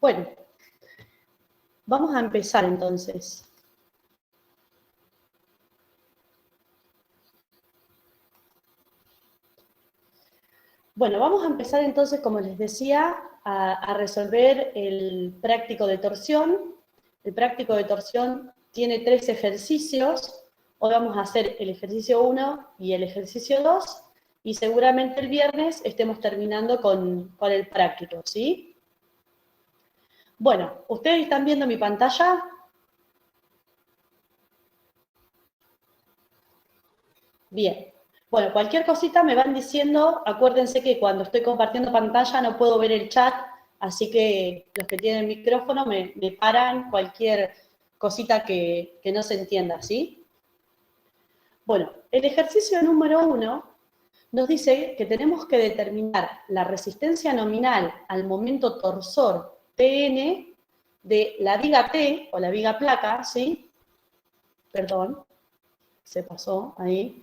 Bueno, vamos a empezar entonces. Bueno, vamos a empezar entonces, como les decía, a resolver el práctico de torsión. El práctico de torsión tiene 3 ejercicios. Hoy vamos a hacer el ejercicio 1 y el ejercicio 2, y seguramente el viernes estemos terminando con el práctico, ¿sí? Bueno, ¿ustedes están viendo mi pantalla? Bien. Bueno, cualquier cosita me van diciendo. Acuérdense que cuando estoy compartiendo pantalla no puedo ver el chat, así que los que tienen micrófono me paran cualquier cosita que no se entienda, ¿sí? Bueno, el ejercicio número 1 nos dice que tenemos que determinar la resistencia nominal al momento torsor Tn de la viga T, o la viga placa, ¿sí? Perdón, se pasó ahí.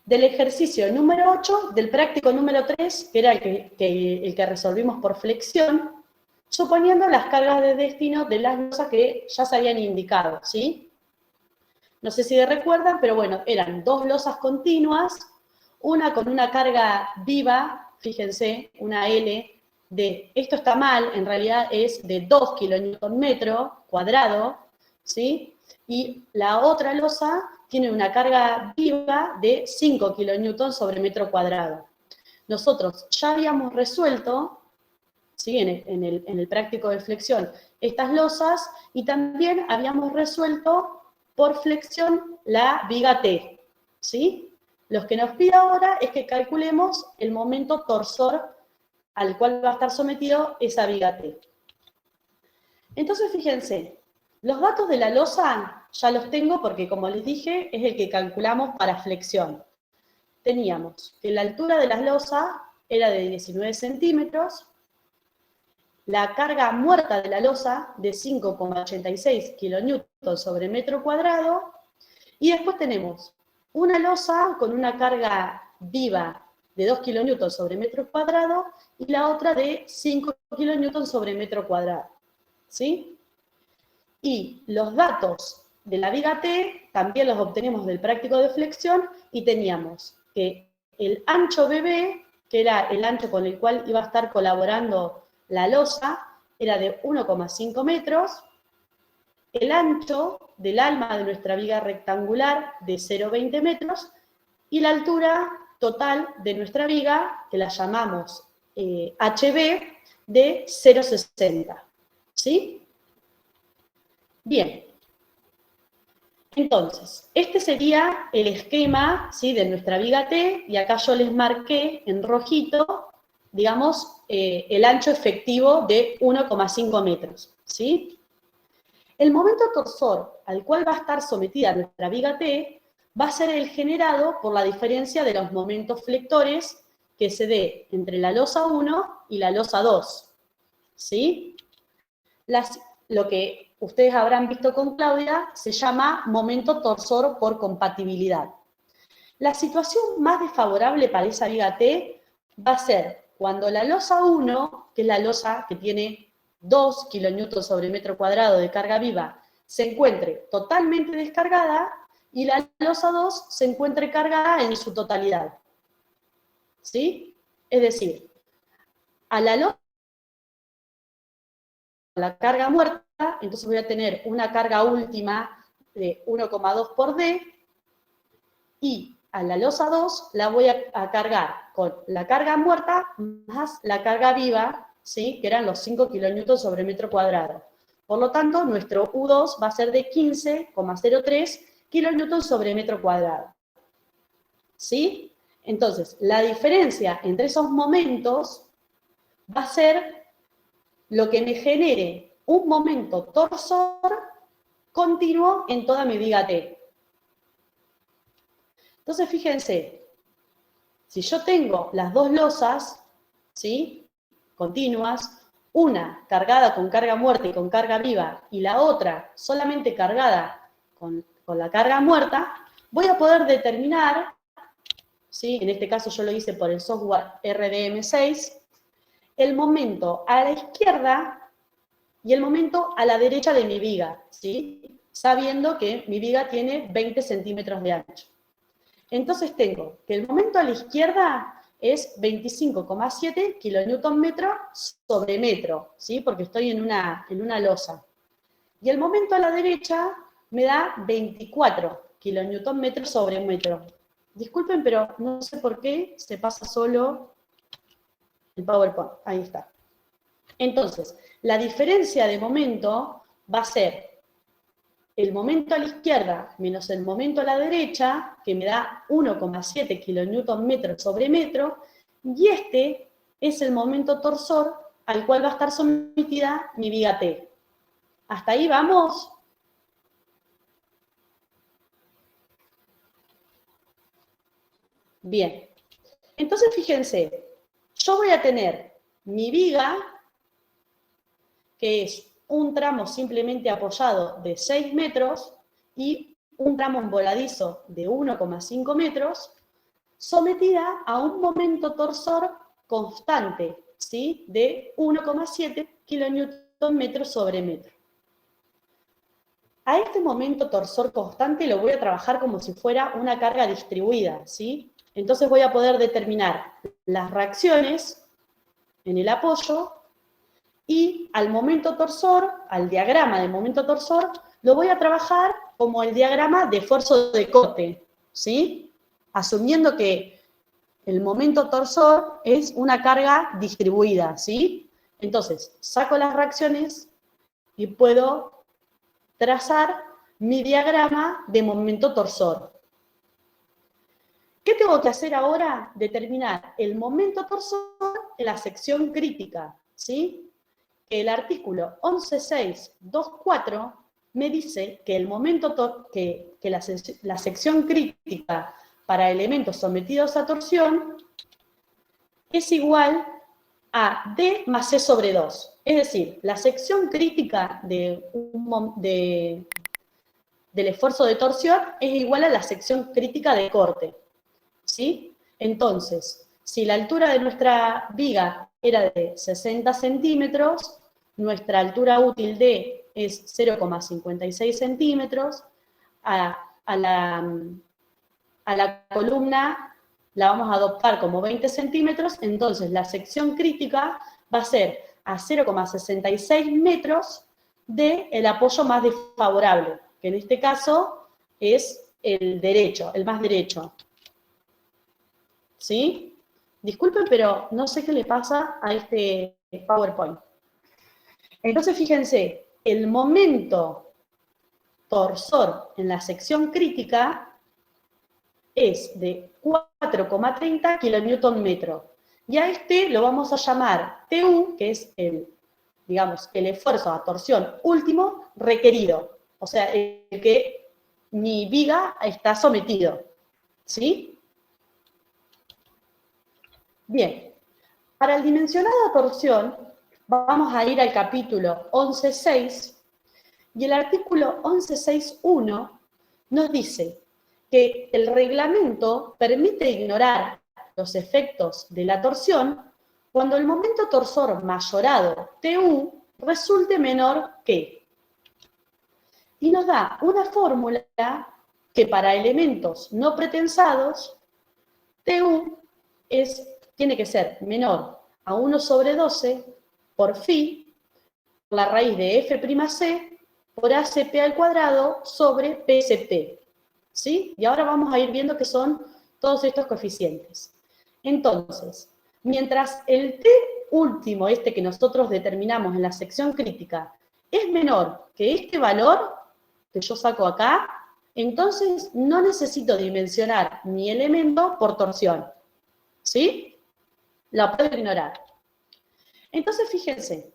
Del ejercicio número 8, del práctico número 3, que era el que resolvimos por flexión, suponiendo las cargas de destino de las losas que ya se habían indicado, ¿sí? No sé si recuerdan, pero bueno, eran 2 losas continuas, una con una carga viva, fíjense, una L de, esto está mal, en realidad es de 2 kN cuadrado, ¿sí? Y la otra losa tiene una carga viva de 5 kN sobre metro cuadrado. Nosotros ya habíamos resuelto, ¿sí? en el práctico de flexión, estas losas, y también habíamos resuelto por flexión la viga T, ¿sí? Lo que nos pide ahora es que calculemos el momento torsor al cual va a estar sometido esa viga T. Entonces, fíjense, los datos de la losa ya los tengo porque, como les dije, es el que calculamos para flexión. Teníamos que la altura de las losas era de 19 centímetros, la carga muerta de la losa de 5,86 kN sobre metro cuadrado, y después tenemos una losa con una carga viva de 2 kN sobre metro cuadrado y la otra de 5 kN sobre metro cuadrado, ¿sí? Y los datos de la viga T también los obtenemos del práctico de flexión, y teníamos que el ancho BB, que era el ancho con el cual iba a estar colaborando la losa, era de 1,5 metros, el ancho del alma de nuestra viga rectangular de 0,20 metros, y la altura total de nuestra viga, que la llamamos HB, de 0,60, ¿sí? Bien. Entonces, este sería el esquema, ¿sí? De nuestra viga T, y acá yo les marqué en rojito, digamos, el ancho efectivo de 1,5 metros, ¿sí? El momento torsor al cual va a estar sometida nuestra viga T va a ser el generado por la diferencia de los momentos flectores que se dé entre la losa 1 y la losa 2, ¿sí? Lo que ustedes habrán visto con Claudia se llama momento torsor por compatibilidad. La situación más desfavorable para esa viga T va a ser cuando la losa 1, que es la losa que tiene 2 kN sobre metro cuadrado de carga viva, se encuentre totalmente descargada, y la losa 2 se encuentre cargada en su totalidad, ¿sí? Es decir, a la losa, la carga muerta, entonces voy a tener una carga última de 1,2 por D, y a la losa 2 la voy a cargar con la carga muerta más la carga viva, ¿sí? Que eran los 5 kN sobre metro cuadrado. Por lo tanto, nuestro U2 va a ser de 15,03 kN sobre metro cuadrado, ¿sí? Entonces, la diferencia entre esos momentos va a ser lo que me genere un momento torsor continuo en toda mi viga T. Entonces, fíjense, si yo tengo las dos losas, ¿sí? Continuas, una cargada con carga muerta y con carga viva, y la otra solamente cargada con la carga muerta, voy a poder determinar, ¿sí? En este caso yo lo hice por el software RDM6, el momento a la izquierda y el momento a la derecha de mi viga, ¿sí? Sabiendo que mi viga tiene 20 centímetros de ancho. Entonces tengo que el momento a la izquierda es 25,7 kN sobre metro, ¿sí? Porque estoy en una losa. Y el momento a la derecha me da 24 kN sobre metro. Disculpen, pero no sé por qué se pasa solo el PowerPoint. Ahí está. Entonces, la diferencia de momento va a ser el momento a la izquierda menos el momento a la derecha, que me da 1,7 kN sobre metro, y este es el momento torsor al cual va a estar sometida mi viga T. ¿Hasta ahí vamos? Bien. Entonces, fíjense, yo voy a tener mi viga, que es un tramo simplemente apoyado de 6 metros y un tramo voladizo de 1,5 metros, sometida a un momento torsor constante, ¿sí? De 1,7 kN sobre metro. A este momento torsor constante lo voy a trabajar como si fuera una carga distribuida, ¿sí? Entonces voy a poder determinar las reacciones en el apoyo y al momento torsor, al diagrama de momento torsor, lo voy a trabajar como el diagrama de esfuerzo de corte, ¿sí? Asumiendo que el momento torsor es una carga distribuida, ¿sí? Entonces, saco las reacciones y puedo trazar mi diagrama de momento torsor. ¿Qué tengo que hacer ahora? Determinar el momento torsor en la sección crítica, ¿sí? El artículo 11.6.2.4 me dice que el momento que la sección crítica para elementos sometidos a torsión es igual a D más C sobre 2. Es decir, la sección crítica del esfuerzo de torsión es igual a la sección crítica de corte, ¿sí? Entonces, si la altura de nuestra viga era de 60 centímetros, nuestra altura útil D es 0,56 centímetros, a la columna la vamos a adoptar como 20 centímetros, entonces la sección crítica va a ser a 0,66 metros del apoyo más desfavorable, que en este caso es el derecho, el más derecho. ¿Sí? Disculpen, pero no sé qué le pasa a este PowerPoint. Entonces, fíjense, el momento torsor en la sección crítica es de 4,30 kN. Y a este lo vamos a llamar TU, que es digamos, el esfuerzo a torsión último requerido. O sea, el que mi viga está sometido. ¿Sí? Bien. Para el dimensionado a torsión, vamos a ir al capítulo 11.6, y el artículo 11.6.1 nos dice que el reglamento permite ignorar los efectos de la torsión cuando el momento torsor mayorado TU resulte menor que. Y nos da una fórmula que para elementos no pretensados, TU tiene que ser menor a 1 sobre 12 por phi, por la raíz de F'C por ACP al cuadrado sobre PSP. ¿Sí? Y ahora vamos a ir viendo qué son todos estos coeficientes. Entonces, mientras el T último, este que nosotros determinamos en la sección crítica, es menor que este valor que yo saco acá, entonces no necesito dimensionar mi elemento por torsión. ¿Sí? La puedo ignorar. Entonces, fíjense,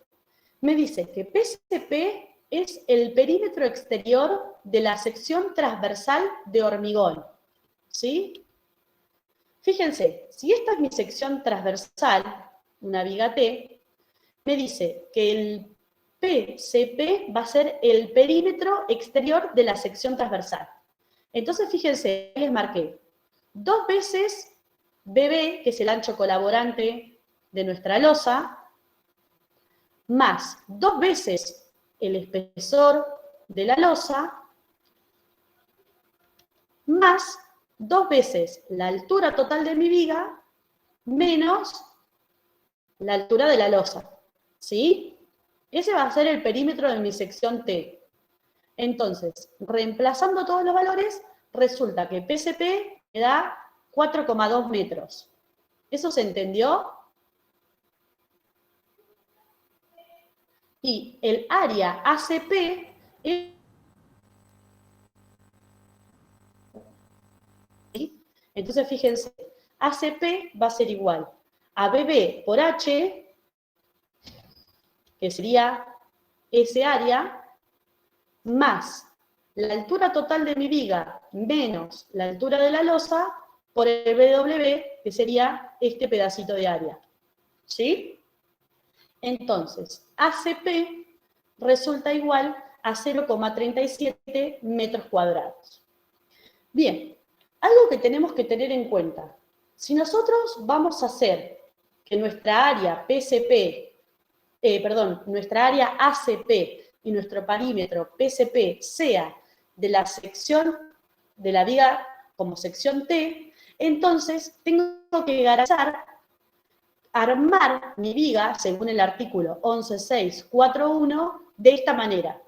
me dice que PSP es el perímetro exterior de la sección transversal de hormigón. ¿Sí? Fíjense, si esta es mi sección transversal, una viga T, me dice que el PCP va a ser el perímetro exterior de la sección transversal. Entonces, fíjense, les marqué 2 veces BB, que es el ancho colaborante de nuestra losa, más 2 veces el espesor de la losa más 2 veces la altura total de mi viga menos la altura de la losa, ¿sí? Ese va a ser el perímetro de mi sección T. Entonces, reemplazando todos los valores, resulta que PCP me da 4,2 metros. ¿Eso se entendió? Y el área ACP es... Entonces, fíjense, ACP va a ser igual a BB por H, que sería ese área, más la altura total de mi viga menos la altura de la losa por el BW, que sería este pedacito de área. ¿Sí? Entonces, ACP resulta igual a 0,37 metros cuadrados. Bien, algo que tenemos que tener en cuenta. Si nosotros vamos a hacer que nuestra área nuestra área ACP y nuestro parímetro PCP sea de la sección de la viga como sección T, entonces tengo que garantizar armar mi viga, según el artículo 11.641, de esta manera.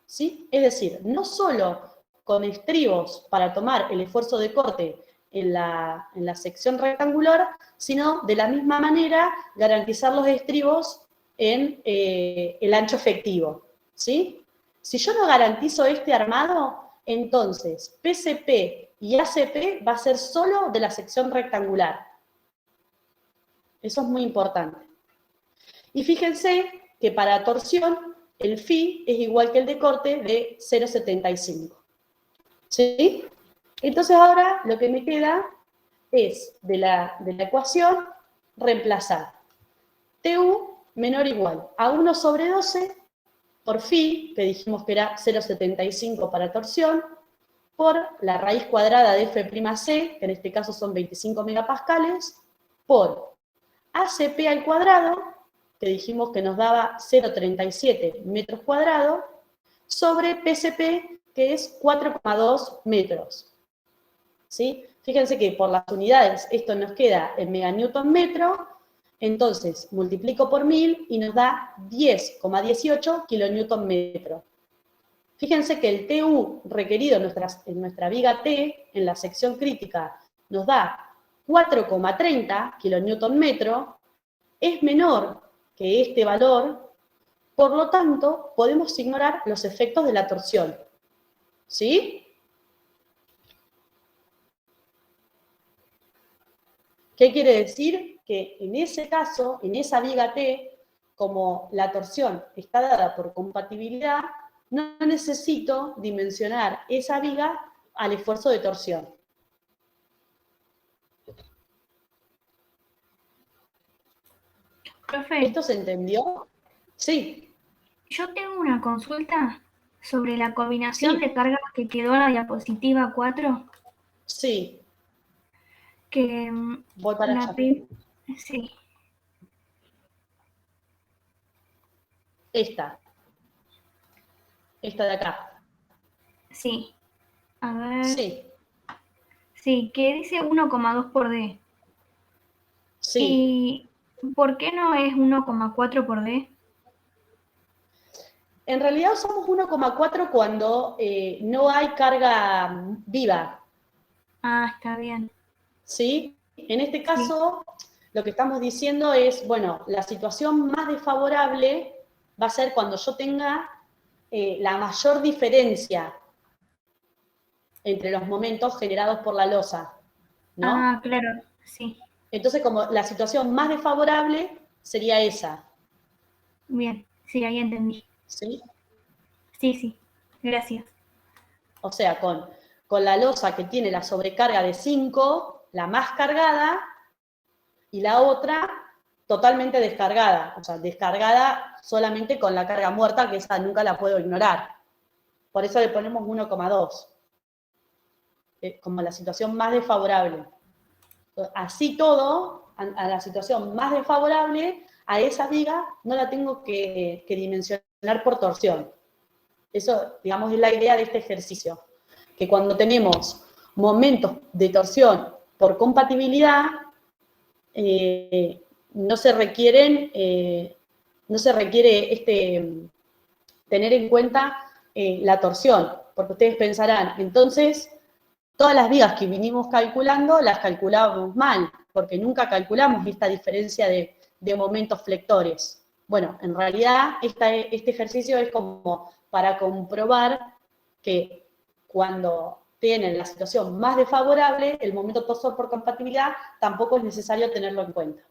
¿Sí? Es decir, no solo con estribos para tomar el esfuerzo de corte en la sección rectangular, sino de la misma manera garantizar los estribos en el ancho efectivo. ¿Sí? Si yo no garantizo este armado, entonces PCP y ACP va a ser solo de la sección rectangular. Eso es muy importante. Y fíjense que para torsión el phi es igual que el de corte de 0,75. ¿Sí? Entonces ahora lo que me queda es de la ecuación reemplazar TU menor o igual a 1 sobre 12 por phi, que dijimos que era 0,75 para torsión, por la raíz cuadrada de F'C, que en este caso son 25 megapascales, por ACP al cuadrado, que dijimos que nos daba 0,37 metros cuadrados, sobre PCP, que es 4,2 metros. ¿Sí? Fíjense que por las unidades esto nos queda en meganewton metro, entonces multiplico por 1000 y nos da 10,18 kilonewton metro. Fíjense que el TU requerido en nuestra viga T, en la sección crítica, nos da 4,30 kilonewton metro, es menor que este valor, por lo tanto, podemos ignorar los efectos de la torsión. ¿Sí? ¿Qué quiere decir? Que en ese caso, en esa viga T, como la torsión está dada por compatibilidad, no necesito dimensionar esa viga al esfuerzo de torsión. Profe, ¿Esto se entendió? Sí. yo tengo una consulta sobre la combinación Sí. de cargas que quedó en la diapositiva 4, Sí. que Voy para allá. sí, Esta de acá. sí, a ver, Sí. sí, que dice 1,2 por D. Sí. ¿Y por qué no es 1,4 por D? En realidad usamos 1,4 cuando no hay carga viva, Ah, está bien. ¿sí? En este Sí. caso, lo que estamos diciendo es, bueno, la situación más desfavorable va a ser cuando yo tenga la mayor diferencia entre los momentos generados por la losa, ¿no? Ah, claro, sí. Entonces, como la situación más desfavorable sería esa, Bien, sí, ahí entendí. ¿sí? Sí, sí, gracias. O sea, con la losa que tiene la sobrecarga de 5, la más cargada, y la otra totalmente descargada, o sea, descargada solamente con la carga muerta, que esa nunca la puedo ignorar. Por eso le ponemos 1,2, como la situación más desfavorable. Así todo, a la situación más desfavorable, a esa viga no la tengo que dimensionar dimensionar por torsión. Eso, digamos, es la idea de este ejercicio. Que cuando tenemos momentos de torsión por compatibilidad, no se requiere tener en cuenta la torsión, porque ustedes pensarán, entonces, todas las vigas que vinimos calculando, las calculábamos mal, porque nunca calculamos esta diferencia de momentos flectores. Bueno, en realidad, este ejercicio es como para comprobar que cuando tienen la situación más desfavorable, el momento torsor por compatibilidad, tampoco es necesario tenerlo en cuenta.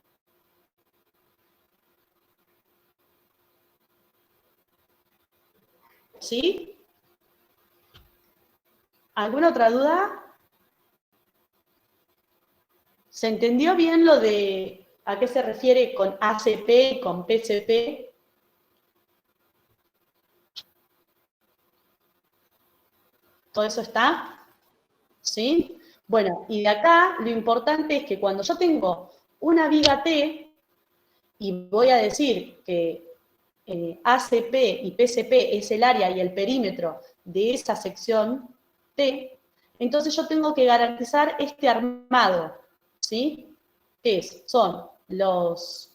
¿Sí? ¿Alguna otra duda? ¿Se entendió bien lo de a qué se refiere con ACP y con PCP? ¿Todo eso está? ¿Sí? Bueno, y de acá lo importante es que cuando yo tengo una viga T, y voy a decir que ACP y PCP es el área y el perímetro de esa sección T, entonces yo tengo que garantizar este armado, ¿sí? Que son los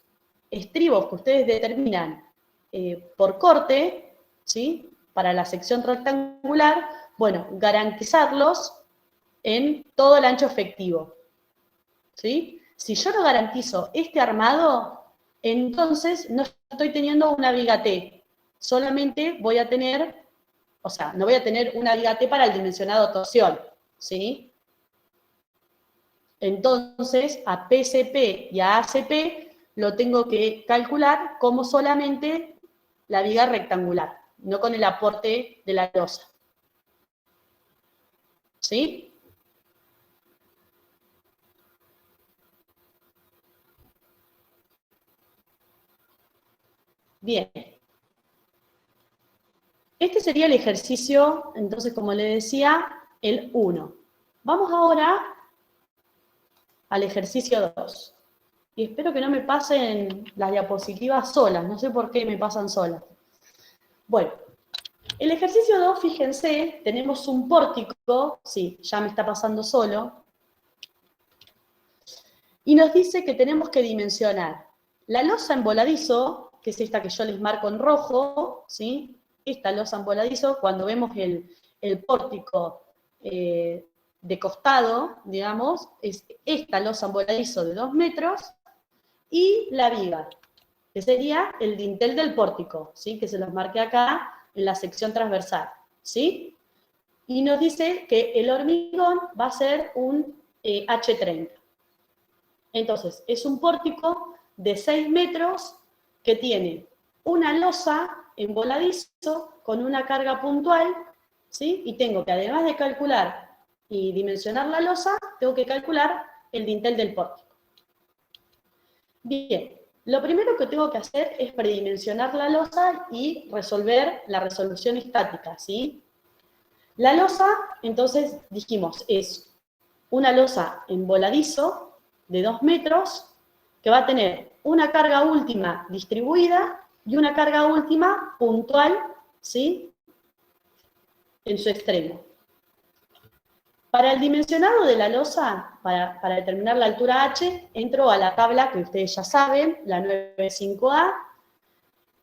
estribos que ustedes determinan por corte, ¿sí? Para la sección rectangular, bueno, garantizarlos en todo el ancho efectivo, ¿sí? Si yo no garantizo este armado, entonces no estoy teniendo una viga T, solamente voy a tener, o sea, no voy a tener una viga T para el dimensionado torsión, ¿sí? Entonces, a PCP y a ACP lo tengo que calcular como solamente la viga rectangular, no con el aporte de la losa. ¿Sí? Bien. Este sería el ejercicio, entonces, como le decía, el 1. Vamos ahora al ejercicio 2. Y espero que no me pasen las diapositivas solas, no sé por qué me pasan solas. Bueno, el ejercicio 2, fíjense, tenemos un pórtico, sí, ya me está pasando solo, y nos dice que tenemos que dimensionar la losa en voladizo, que es esta que yo les marco en rojo, ¿sí? Esta losa en voladizo, cuando vemos el pórtico de costado, digamos, es esta losa en voladizo de 2 metros, y la viga, que sería el dintel del pórtico, ¿sí? Que se los marqué acá en la sección transversal, ¿sí? Y nos dice que el hormigón va a ser un H30. Entonces, es un pórtico de 6 metros que tiene una losa en voladizo con una carga puntual, ¿sí? Y tengo que, además de calcular y dimensionar la losa, tengo que calcular el dintel del pórtico. Bien, lo primero que tengo que hacer es predimensionar la losa y resolver la resolución estática, ¿sí? La losa, entonces, dijimos, es una losa en voladizo de 2 metros que va a tener una carga última distribuida y una carga última puntual, ¿sí? En su extremo. Para el dimensionado de la losa, para determinar la altura H, entro a la tabla que ustedes ya saben, la 95A.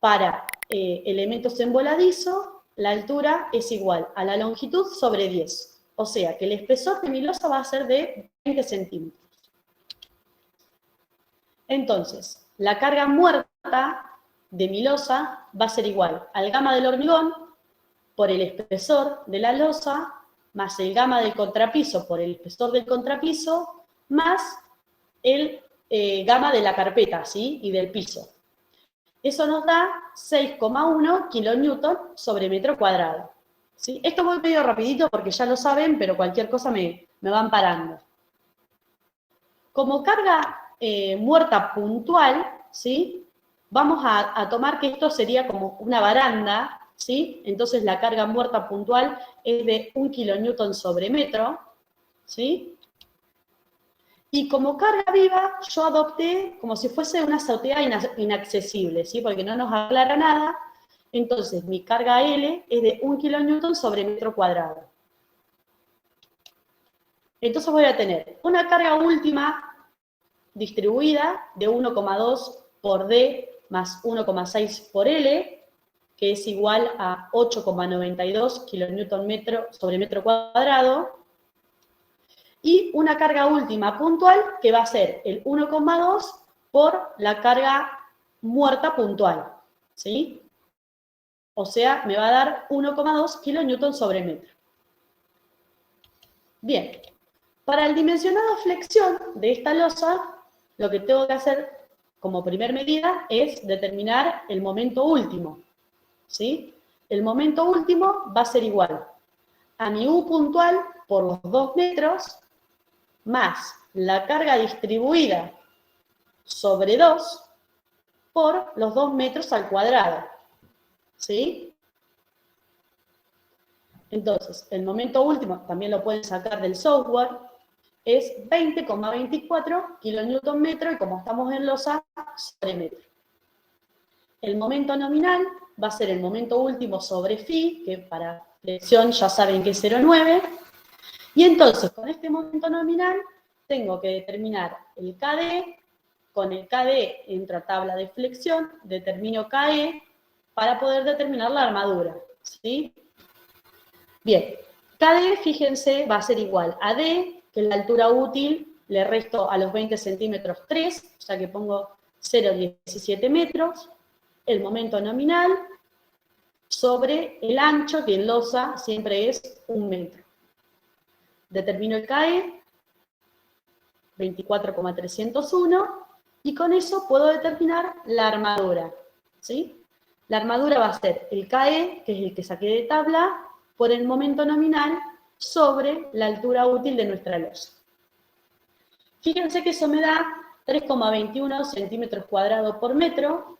Para elementos en voladizo, la altura es igual a la longitud sobre 10. O sea que el espesor de mi losa va a ser de 20 centímetros. Entonces, la carga muerta de mi losa va a ser igual al gamma del hormigón por el espesor de la losa, más el gamma del contrapiso por el espesor del contrapiso, más el gamma de la carpeta, ¿sí? Y del piso. Eso nos da 6,1 kilonewton sobre metro cuadrado, ¿sí? Esto voy medio rapidito porque ya lo saben, pero cualquier cosa me van parando. Como carga muerta puntual, ¿sí? Vamos a tomar que esto sería como una baranda, ¿sí? Entonces la carga muerta puntual es de 1 kilonewton sobre metro, ¿sí? Y como carga viva, yo adopté como si fuese una azotea inaccesible, ¿sí? Porque no nos aclara nada, Entonces, mi carga L es de 1 kN sobre metro cuadrado. Entonces voy a tener una carga última distribuida de 1,2 por D más 1,6 por L, que es igual a 8,92 kN sobre metro cuadrado, y una carga última puntual que va a ser el 1,2 por la carga muerta puntual, ¿sí? O sea, me va a dar 1,2 kN sobre metro. Bien, para el dimensionado flexión de esta losa, lo que tengo que hacer como primer medida es determinar el momento último, ¿sí? El momento último va a ser igual a mi U puntual por los 2 metros más la carga distribuida sobre 2 por los 2 metros al cuadrado, ¿sí? Entonces, el momento último, también lo pueden sacar del software, es 20,24 kN, y como estamos en losa, sobre metro. El momento nominal va a ser el momento último sobre phi, que para flexión ya saben que es 0,9, y entonces con este momento nominal tengo que determinar el KD, con el KD entro a tabla de flexión, determino KE para poder determinar la armadura, ¿sí? Bien, KD, fíjense, va a ser igual a D, que la altura útil le resto a los 20 centímetros 3, o sea que pongo 0,17 metros, el momento nominal sobre el ancho, que en losa siempre es 1 metro. Determino el KE, 24,301, y con eso puedo determinar la armadura, ¿sí? La armadura va a ser el KE, que es el que saqué de tabla, por el momento nominal sobre la altura útil de nuestra losa. Fíjense que eso me da 3,21 centímetros cuadrados por metro,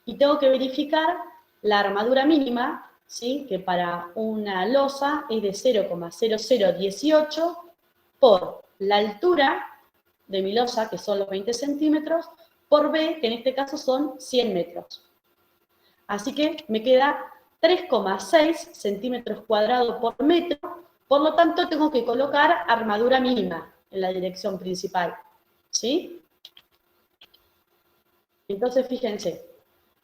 y tengo que verificar la armadura mínima, ¿sí? Que para una losa es de 0,0018 por la altura de mi losa, que son los 20 centímetros, por B, que en este caso son 100 metros. Así que me queda 3,6 centímetros cuadrados por metro, por lo tanto tengo que colocar armadura mínima en la dirección principal, ¿sí? Entonces, fíjense,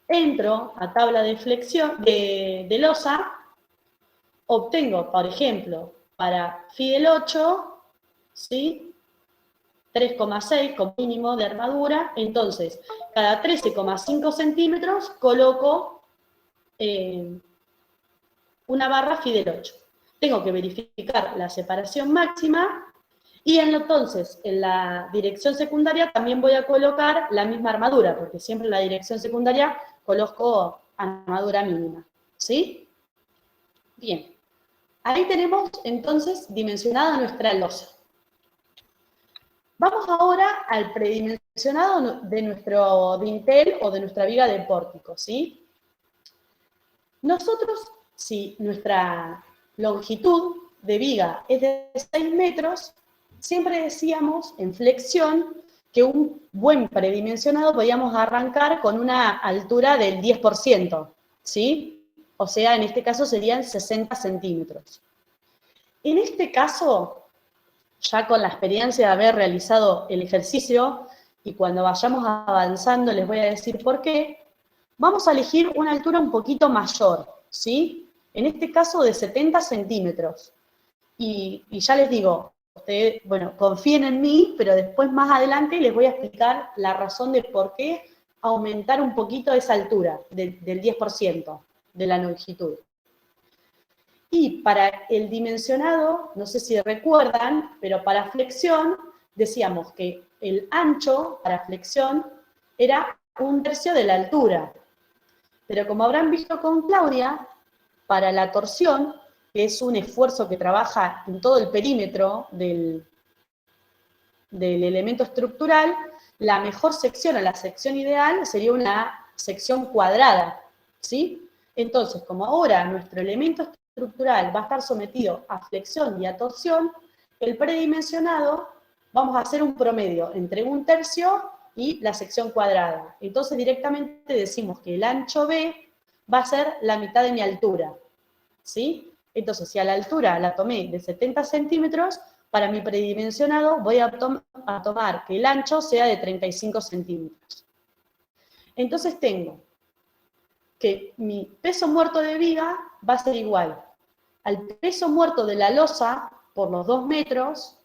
entro a tabla de flexión de losa, obtengo, por ejemplo, para phi del 8, ¿sí? 3,6 como mínimo de armadura, entonces cada 13,5 centímetros coloco una barra phi del 8. Tengo que verificar la separación máxima, y entonces en la dirección secundaria también voy a colocar la misma armadura, porque siempre en la dirección secundaria coloco armadura mínima, ¿sí? Bien, ahí tenemos entonces dimensionada nuestra losa. Vamos ahora al predimensionado de nuestro dintel o de nuestra viga de pórtico, ¿sí? Nosotros, si nuestra longitud de viga es de 6 metros, siempre decíamos en flexión que un buen predimensionado podíamos arrancar con una altura del 10%, ¿sí? O sea, en este caso serían 60 centímetros. En este caso, ya con la experiencia de haber realizado el ejercicio, y cuando vayamos avanzando les voy a decir por qué, vamos a elegir una altura un poquito mayor, ¿sí? En este caso de 70 centímetros. Y ya les digo, ustedes, bueno, confíen en mí, pero después más adelante les voy a explicar la razón de por qué aumentar un poquito esa altura, del 10% de la longitud. Y para el dimensionado, no sé si recuerdan, pero para flexión decíamos que el ancho para flexión era 1/3 de la altura. Pero como habrán visto con Claudia, para la torsión, que es un esfuerzo que trabaja en todo el perímetro del elemento estructural, la mejor sección o la sección ideal sería una sección cuadrada, ¿sí? Entonces, como ahora nuestro elemento estructural va a estar sometido a flexión y a torsión, el predimensionado vamos a hacer un promedio entre 1/3 y la sección cuadrada. Entonces directamente decimos que el ancho B va a ser la mitad de mi altura, ¿sí? Entonces, si a la altura la tomé de 70 centímetros, para mi predimensionado voy a tomar que el ancho sea de 35 centímetros. Entonces tengo que mi peso muerto de viga va a ser igual al peso muerto de la losa por los 2 metros,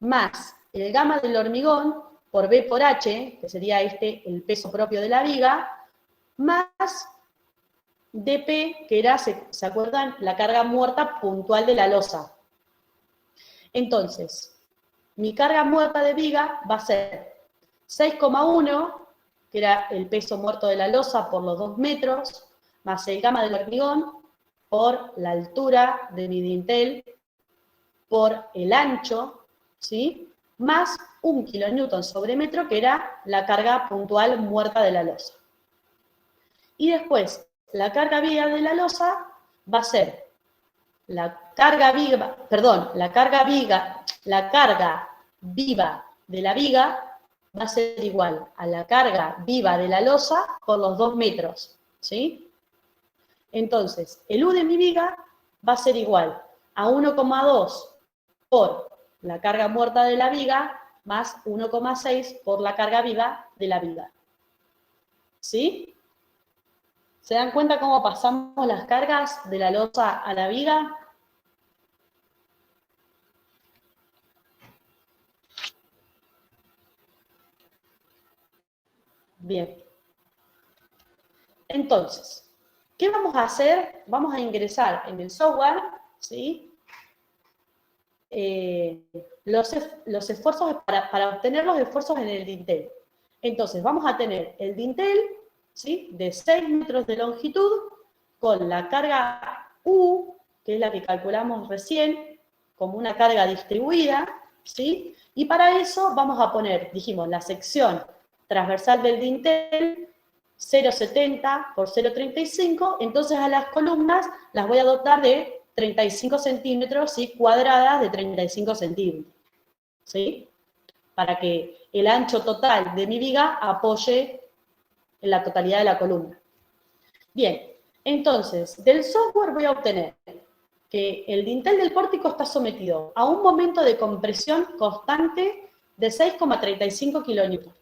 más el gamma del hormigón por B por H, que sería el peso propio de la viga, más dP, que era, ¿se acuerdan? La carga muerta puntual de la losa. Entonces, mi carga muerta de viga va a ser 6,1, que era el peso muerto de la losa por los 2 metros, más el gamma del hormigón por la altura de mi dintel por el ancho, ¿sí? Más 1 kilonewton sobre metro, que era la carga puntual muerta de la losa. Y después, la carga viva de la losa va a ser la carga viva de la viga va a ser igual a la carga viva de la losa por los 2 metros, ¿sí? Entonces, el U de mi viga va a ser igual a 1,2 por la carga muerta de la viga más 1,6 por la carga viva de la viga. ¿Sí? ¿Se dan cuenta cómo pasamos las cargas de la losa a la viga? Bien. Entonces, ¿qué vamos a hacer? Vamos a ingresar en el software, ¿sí? Los esfuerzos para obtener los esfuerzos en el dintel. Entonces, vamos a tener el dintel, ¿sí? De 6 metros de longitud, con la carga U, que es la que calculamos recién, como una carga distribuida, ¿sí? Y para eso vamos a poner, dijimos, la sección transversal del dintel, 0,70 por 0,35, entonces a las columnas las voy a dotar de 35 centímetros, ¿sí? Cuadradas de 35 centímetros, ¿sí? Para que el ancho total de mi viga apoye en la totalidad de la columna. Bien, entonces, del software voy a obtener que el dintel del pórtico está sometido a un momento de compresión constante de 6,35 kilonewtons.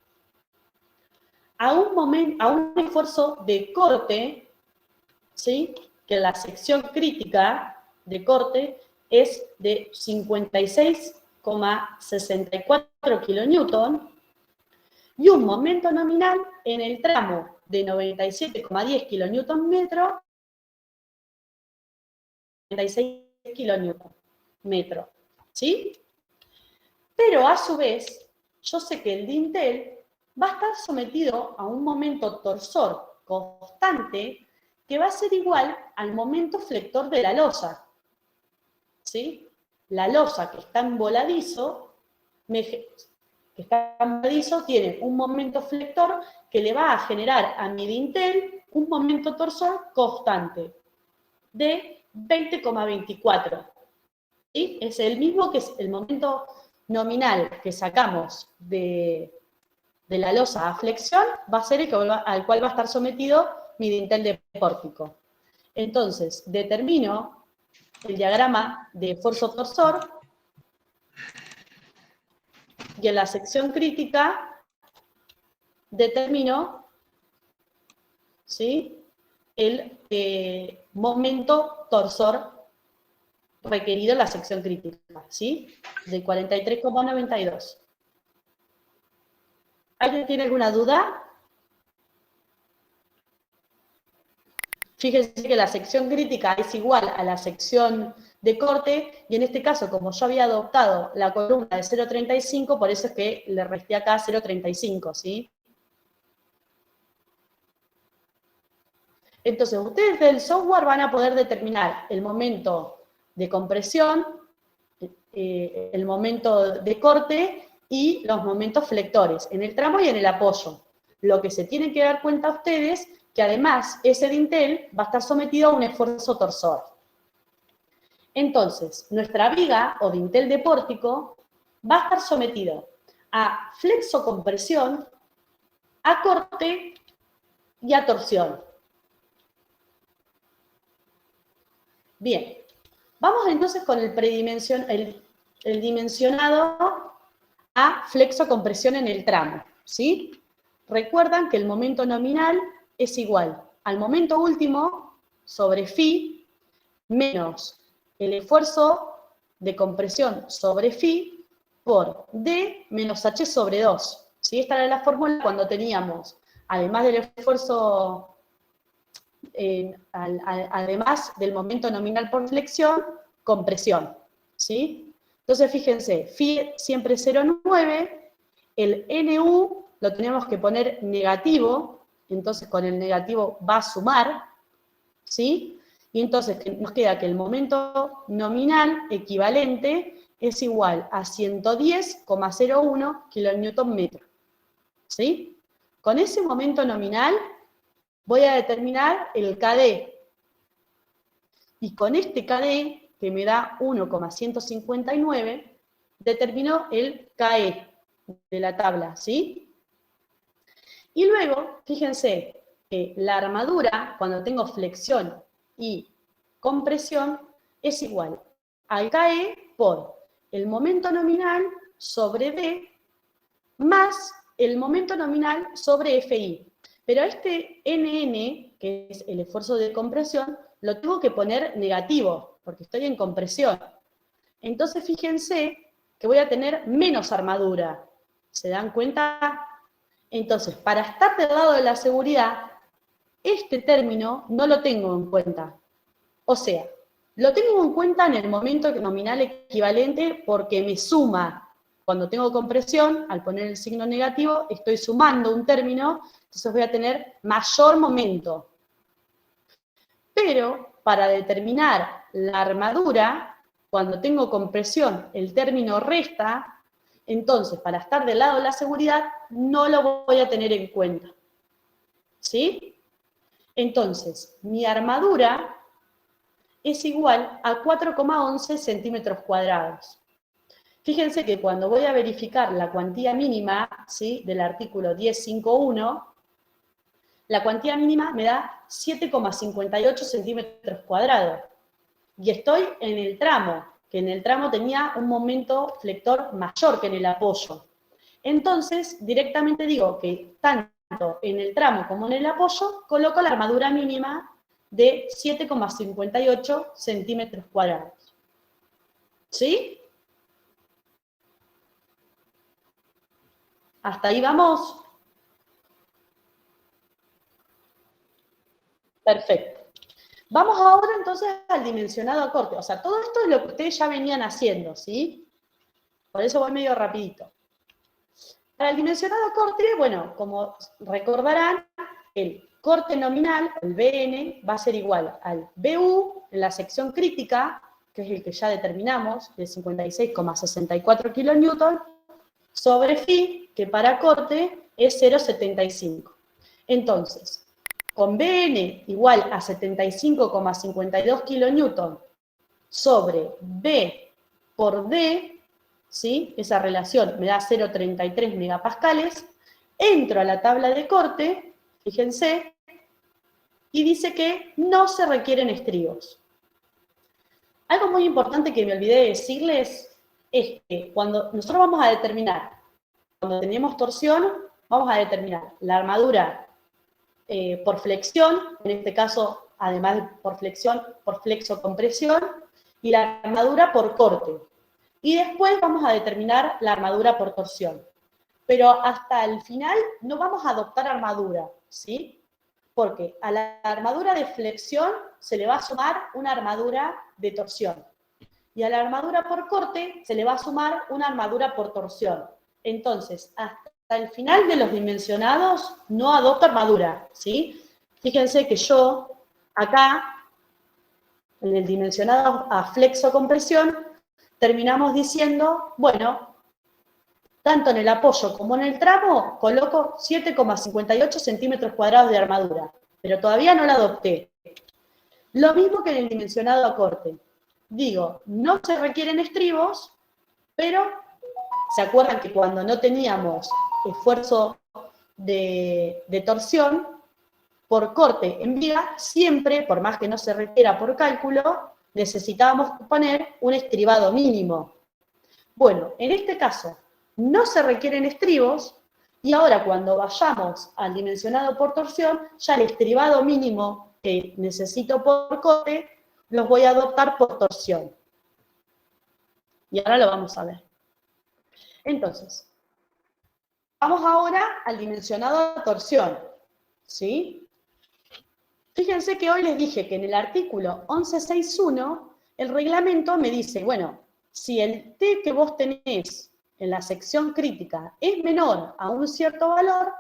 A un esfuerzo de corte, ¿sí? Que la sección crítica de corte es de 56,64 kilonewton y un momento nominal en el tramo de 97,10 kilonewton metro, 96 kilonewton metro, ¿sí? Pero a su vez, yo sé que el dintel va a estar sometido a un momento torsor constante que va a ser igual al momento flector de la losa, ¿sí? La losa que está en voladizo, tiene un momento flector que le va a generar a mi dintel un momento torsor constante de 20,24. ¿Sí? Es el mismo que es el momento nominal que sacamos de la losa a flexión, va a ser el al cual va a estar sometido mi dintel de pórtico. Entonces, determino el diagrama de esfuerzo-torsor y en la sección crítica determino, ¿sí? El momento torsor requerido en la sección crítica, ¿sí? De 43,92. ¿Alguien tiene alguna duda? Fíjense que la sección crítica es igual a la sección de corte, y en este caso, como yo había adoptado la columna de 0,35, por eso es que le resté acá 0,35, ¿sí? Entonces, ustedes del software van a poder determinar el momento de compresión, el momento de corte y los momentos flectores, en el tramo y en el apoyo. Lo que se tienen que dar cuenta ustedes, que además ese dintel va a estar sometido a un esfuerzo torsor. Entonces, nuestra viga o dintel de pórtico va a estar sometido a flexocompresión, a corte y a torsión. Bien, vamos entonces con el dimensionado a flexo-compresión en el tramo, ¿sí? Recuerdan que el momento nominal es igual al momento último sobre phi menos el esfuerzo de compresión sobre phi por d menos h sobre 2. ¿Sí? Esta era la fórmula cuando teníamos, además del esfuerzo, además del momento nominal por flexión, compresión. ¿Sí? Entonces, fíjense, phi siempre 0,9, el NU lo tenemos que poner negativo, entonces con el negativo va a sumar, ¿sí? Y entonces nos queda que el momento nominal equivalente es igual a 110,01 kN/m, ¿sí? Con ese momento nominal voy a determinar el KD. Y con este KD, que me da 1,159, determino el KE de la tabla, ¿sí? Y luego, fíjense que la armadura, cuando tengo flexión y compresión, es igual al KE por el momento nominal sobre D más el momento nominal sobre FI. Pero este NN, que es el esfuerzo de compresión, lo tengo que poner negativo, porque estoy en compresión. Entonces, fíjense que voy a tener menos armadura. ¿Se dan cuenta? Entonces, para estar del lado de la seguridad, este término no lo tengo en cuenta. O sea, lo tengo en cuenta en el momento nominal equivalente porque me suma. Cuando tengo compresión, al poner el signo negativo, estoy sumando un término, entonces voy a tener mayor momento. Pero para determinar la armadura, cuando tengo compresión, el término resta, entonces para estar del lado de la seguridad no lo voy a tener en cuenta. ¿Sí? Entonces, mi armadura es igual a 4,11 centímetros cuadrados. Fíjense que cuando voy a verificar la cuantía mínima, ¿sí?, del artículo 10.5.1, la cuantía mínima me da 7,58 centímetros cuadrados. Y estoy en el tramo, que en el tramo tenía un momento flector mayor que en el apoyo. Entonces, directamente digo que tanto en el tramo como en el apoyo, coloco la armadura mínima de 7,58 centímetros cuadrados. ¿Sí? ¿Hasta ahí vamos? Perfecto. Vamos ahora entonces al dimensionado a corte. O sea, todo esto es lo que ustedes ya venían haciendo, ¿sí? Por eso voy medio rapidito. Para el dimensionado a corte, bueno, como recordarán, el corte nominal, el BN, va a ser igual al BU en la sección crítica, que es el que ya determinamos, de 56,64 kN, sobre phi, que para corte es 0,75. Entonces, con BN igual a 75,52 kN sobre B por D, ¿sí?, esa relación me da 0,33 megapascales, entro a la tabla de corte, fíjense, y dice que no se requieren estribos. Algo muy importante que me olvidé de decirles es que cuando nosotros vamos a determinar, cuando tenemos torsión, vamos a determinar la armadura por flexión, en este caso, además por flexión, por flexo-compresión, y la armadura por corte. Y después vamos a determinar la armadura por torsión. Pero hasta el final no vamos a adoptar armadura, ¿sí? Porque a la armadura de flexión se le va a sumar una armadura de torsión. Y a la armadura por corte se le va a sumar una armadura por torsión. Entonces, hasta el final de los dimensionados no adopto armadura, ¿sí? Fíjense que yo, acá, en el dimensionado a flexo-compresión, terminamos diciendo, bueno, tanto en el apoyo como en el tramo, coloco 7,58 centímetros cuadrados de armadura, pero todavía no la adopté. Lo mismo que en el dimensionado a corte. Digo, no se requieren estribos, pero ¿se acuerdan que cuando no teníamos esfuerzo de torsión, por corte en viga, siempre, por más que no se requiera por cálculo, necesitábamos poner un estribado mínimo. Bueno, en este caso no se requieren estribos, y ahora cuando vayamos al dimensionado por torsión, ya el estribado mínimo que necesito por corte, los voy a adoptar por torsión. Y ahora lo vamos a ver. Entonces, vamos ahora al dimensionado de torsión, ¿sí? Fíjense que hoy les dije que en el artículo 1161, el reglamento me dice, bueno, si el T que vos tenés en la sección crítica es menor a un cierto valor,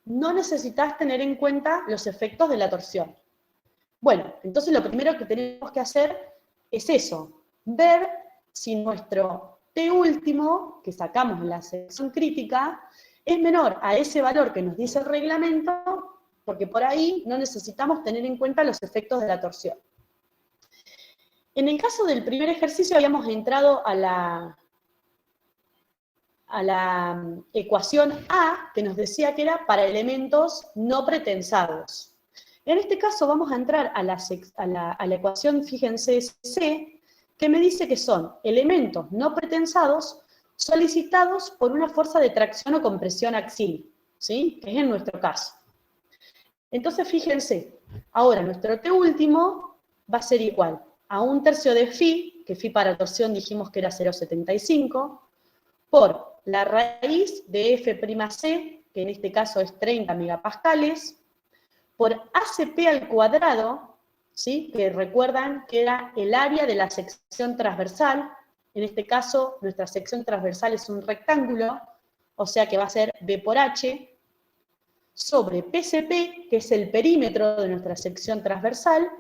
no necesitas tener en cuenta los efectos de la torsión. Bueno, entonces lo primero que tenemos que hacer es eso, ver si nuestro T último, que sacamos en la sección crítica, es menor a ese valor que nos dice el reglamento, porque por ahí no necesitamos tener en cuenta los efectos de la torsión. En el caso del primer ejercicio habíamos entrado a la ecuación A, que nos decía que era para elementos no pretensados. En este caso vamos a entrar a la ecuación, fíjense, C, que me dice que son elementos no pretensados solicitados por una fuerza de tracción o compresión axial, ¿sí? Que es en nuestro caso. Entonces, fíjense, ahora nuestro T último va a ser igual a 1/3 de phi, que phi para torsión dijimos que era 0,75, por la raíz de F'C, que en este caso es 30 megapascales, por ACP al cuadrado, ¿sí? Que recuerdan que era el área de la sección transversal. En este caso, nuestra sección transversal es un rectángulo, o sea que va a ser B por H, sobre PCP, que es el perímetro de nuestra sección transversal,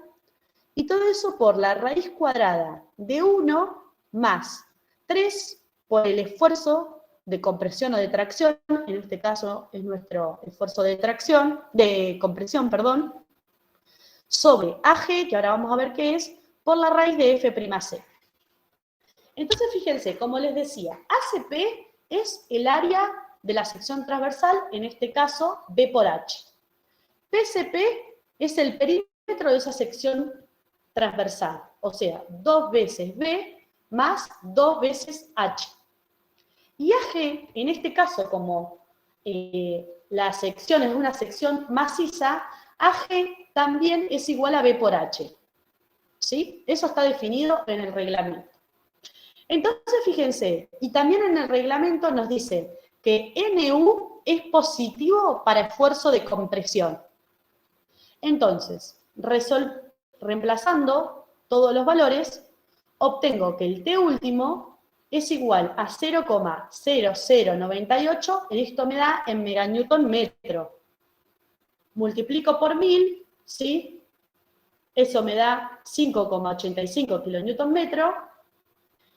y todo eso por la raíz cuadrada de 1 más 3 por el esfuerzo de compresión o de tracción, en este caso es nuestro esfuerzo de compresión, perdón, sobre AG, que ahora vamos a ver qué es, por la raíz de F'C. Entonces, fíjense, como les decía, ACP es el área de la sección transversal, en este caso, B por H. PCP es el perímetro de esa sección transversal, o sea, 2 veces B más 2 veces H. Y AG, en este caso, como la sección es una sección maciza, AG también es igual a B por H. ¿Sí? Eso está definido en el reglamento. Entonces, fíjense, y también en el reglamento nos dice que NU es positivo para esfuerzo de compresión. Entonces, reemplazando todos los valores, obtengo que el T último es igual a 0,0098, y esto me da en meganewton metro. Multiplico por 1000, ¿sí? Eso me da 5,85 kilonewton metro.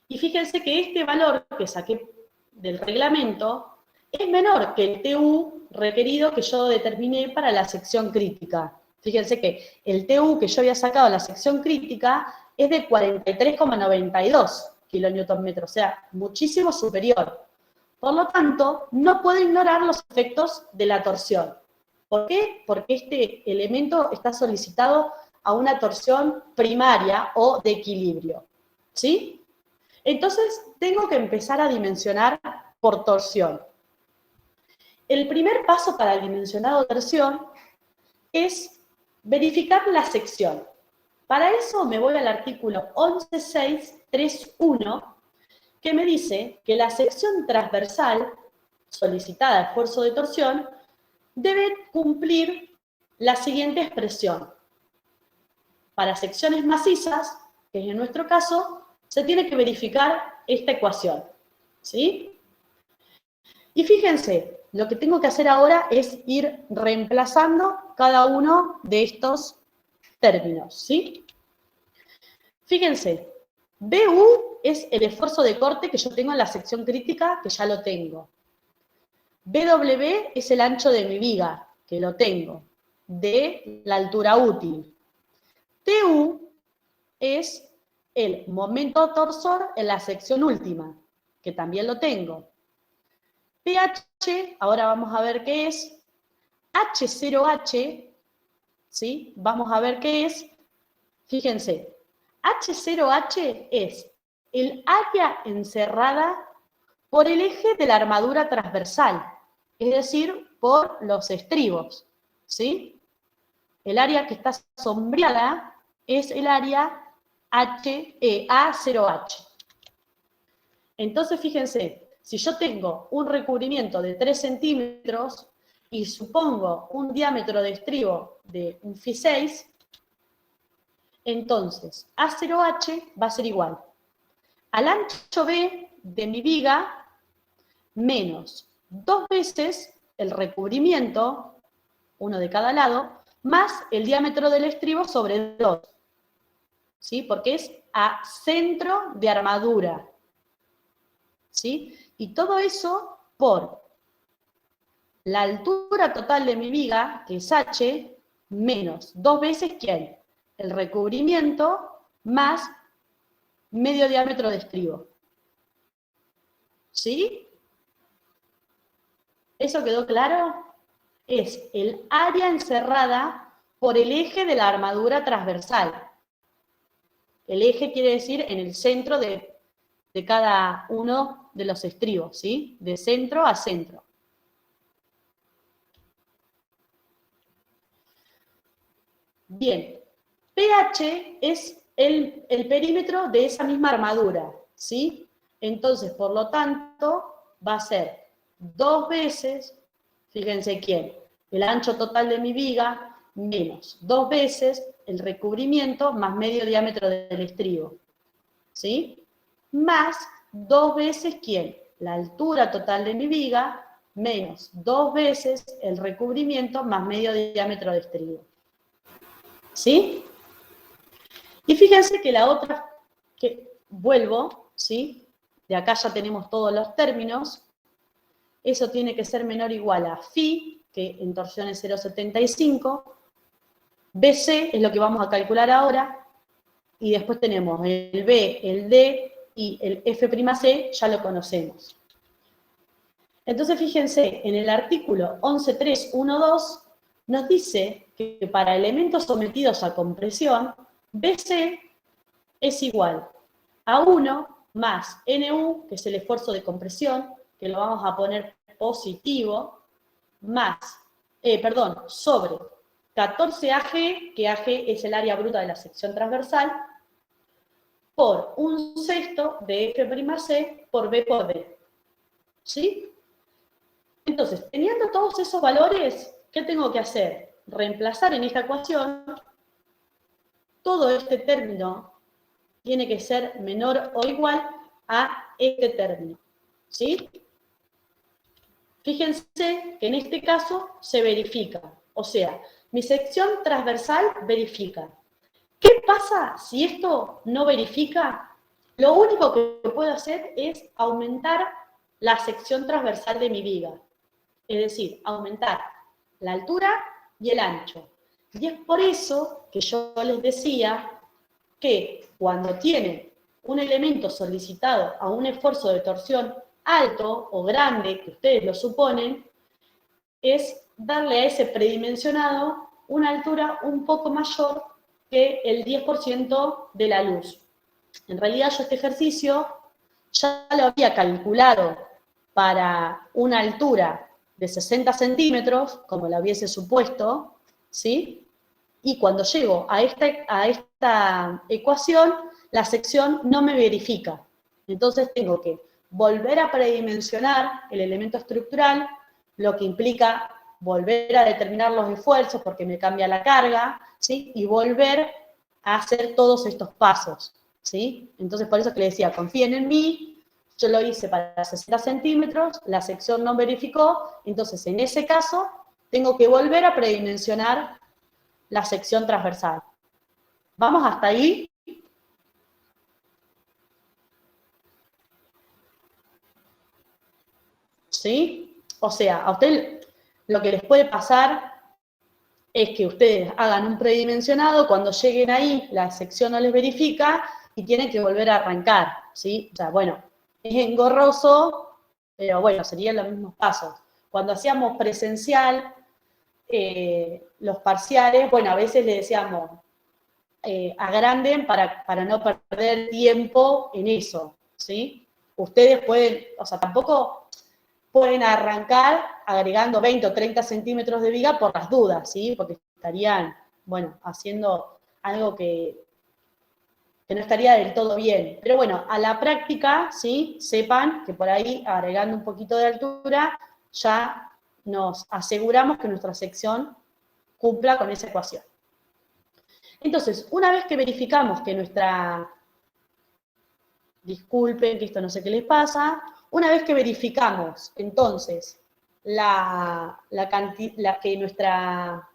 Y fíjense que este valor que saqué del reglamento es menor que el TU requerido que yo determiné para la sección crítica. Fíjense que el TU que yo había sacado en la sección crítica es de 43,92 kilonewton metro, o sea, muchísimo superior. Por lo tanto, no puedo ignorar los efectos de la torsión. ¿Por qué? Porque este elemento está solicitado a una torsión primaria o de equilibrio. ¿Sí? Entonces, tengo que empezar a dimensionar por torsión. El primer paso para el dimensionado de torsión es verificar la sección. Para eso me voy al artículo 11.631, que me dice que la sección transversal solicitada a esfuerzo de torsión debe cumplir la siguiente expresión. Para secciones macizas, que es en nuestro caso, se tiene que verificar esta ecuación, ¿sí? Y fíjense, lo que tengo que hacer ahora es ir reemplazando cada uno de estos términos, ¿sí? Fíjense, BU es el esfuerzo de corte que yo tengo en la sección crítica, que ya lo tengo. BW es el ancho de mi viga, que lo tengo, de la altura útil. TU es el momento torsor en la sección última, que también lo tengo. PH, ahora vamos a ver qué es. H0H, ¿sí? Vamos a ver qué es. Fíjense, H0H es el área encerrada por el eje de la armadura transversal, es decir, por los estribos, ¿sí? El área que está sombreada es el área A0H. Entonces, fíjense, si yo tengo un recubrimiento de 3 centímetros y supongo un diámetro de estribo de un Φ 6, entonces A0H va a ser igual al ancho B de mi viga menos 2 veces el recubrimiento, uno de cada lado, más el diámetro del estribo sobre 2. ¿Sí? Porque es a centro de armadura. ¿Sí? Y todo eso por la altura total de mi viga, que es H, menos 2 veces, ¿quién? El recubrimiento más medio diámetro de estribo. ¿Sí? ¿Eso quedó claro? Es el área encerrada por el eje de la armadura transversal. El eje quiere decir en el centro de cada uno de los estribos, ¿sí? De centro a centro. Bien, pH es el perímetro de esa misma armadura, ¿sí? Entonces, por lo tanto, va a ser 2 veces, fíjense quién, el ancho total de mi viga menos 2 veces el recubrimiento más medio diámetro del estribo, ¿sí? Más 2 veces quién, la altura total de mi viga menos 2 veces el recubrimiento más medio diámetro de estribo. ¿Sí? Y fíjense que la otra, que vuelvo, ¿sí? De acá ya tenemos todos los términos. Eso tiene que ser menor o igual a phi, que en torsión es 0,75. BC es lo que vamos a calcular ahora. Y después tenemos el B, el D y el F'C, ya lo conocemos. Entonces, fíjense, en el artículo 11.3.1.2 nos dice que para elementos sometidos a compresión, BC es igual a 1 más NU, que es el esfuerzo de compresión, que lo vamos a poner positivo, más, sobre 14 AG, que AG es el área bruta de la sección transversal, por 1/6 de F'C por B por D. ¿Sí? Entonces, teniendo todos esos valores, ¿qué tengo que hacer? Reemplazar en esta ecuación todo este término tiene que ser menor o igual a este término. ¿Sí? Fíjense que en este caso se verifica. O sea, mi sección transversal verifica. ¿Qué pasa si esto no verifica? Lo único que puedo hacer es aumentar la sección transversal de mi viga. Es decir, aumentar la altura y el ancho. Y es por eso que yo les decía que cuando tienen un elemento solicitado a un esfuerzo de torsión alto o grande, que ustedes lo suponen, es darle a ese predimensionado una altura un poco mayor que el 10% de la luz. En realidad yo este ejercicio ya lo había calculado para una altura de 60 centímetros, como lo hubiese supuesto, ¿sí? Y cuando llego a esta ecuación, la sección no me verifica. Entonces tengo que volver a predimensionar el elemento estructural, lo que implica volver a determinar los esfuerzos porque me cambia la carga, ¿sí? Y volver a hacer todos estos pasos, ¿sí? Entonces por eso que le decía, confíen en mí, yo lo hice para 60 centímetros, la sección no verificó, entonces en ese caso tengo que volver a predimensionar la sección transversal. ¿Vamos hasta ahí? ¿Sí? O sea, a ustedes lo que les puede pasar es que ustedes hagan un predimensionado, cuando lleguen ahí la sección no les verifica y tienen que volver a arrancar, ¿sí? O sea, bueno, es engorroso, pero bueno, serían los mismos pasos. Cuando hacíamos presencial, los parciales, bueno, a veces le decíamos, agranden para no perder tiempo en eso, ¿sí? Ustedes pueden, o sea, tampoco pueden arrancar agregando 20 o 30 centímetros de viga por las dudas, ¿sí? Porque estarían, bueno, haciendo algo que no estaría del todo bien. Pero bueno, a la práctica, ¿sí? Sepan que por ahí, agregando un poquito de altura, ya nos aseguramos que nuestra sección cumpla con esa ecuación. Entonces, una vez que verificamos que disculpen que esto no sé qué les pasa, una vez que verificamos, entonces, que nuestra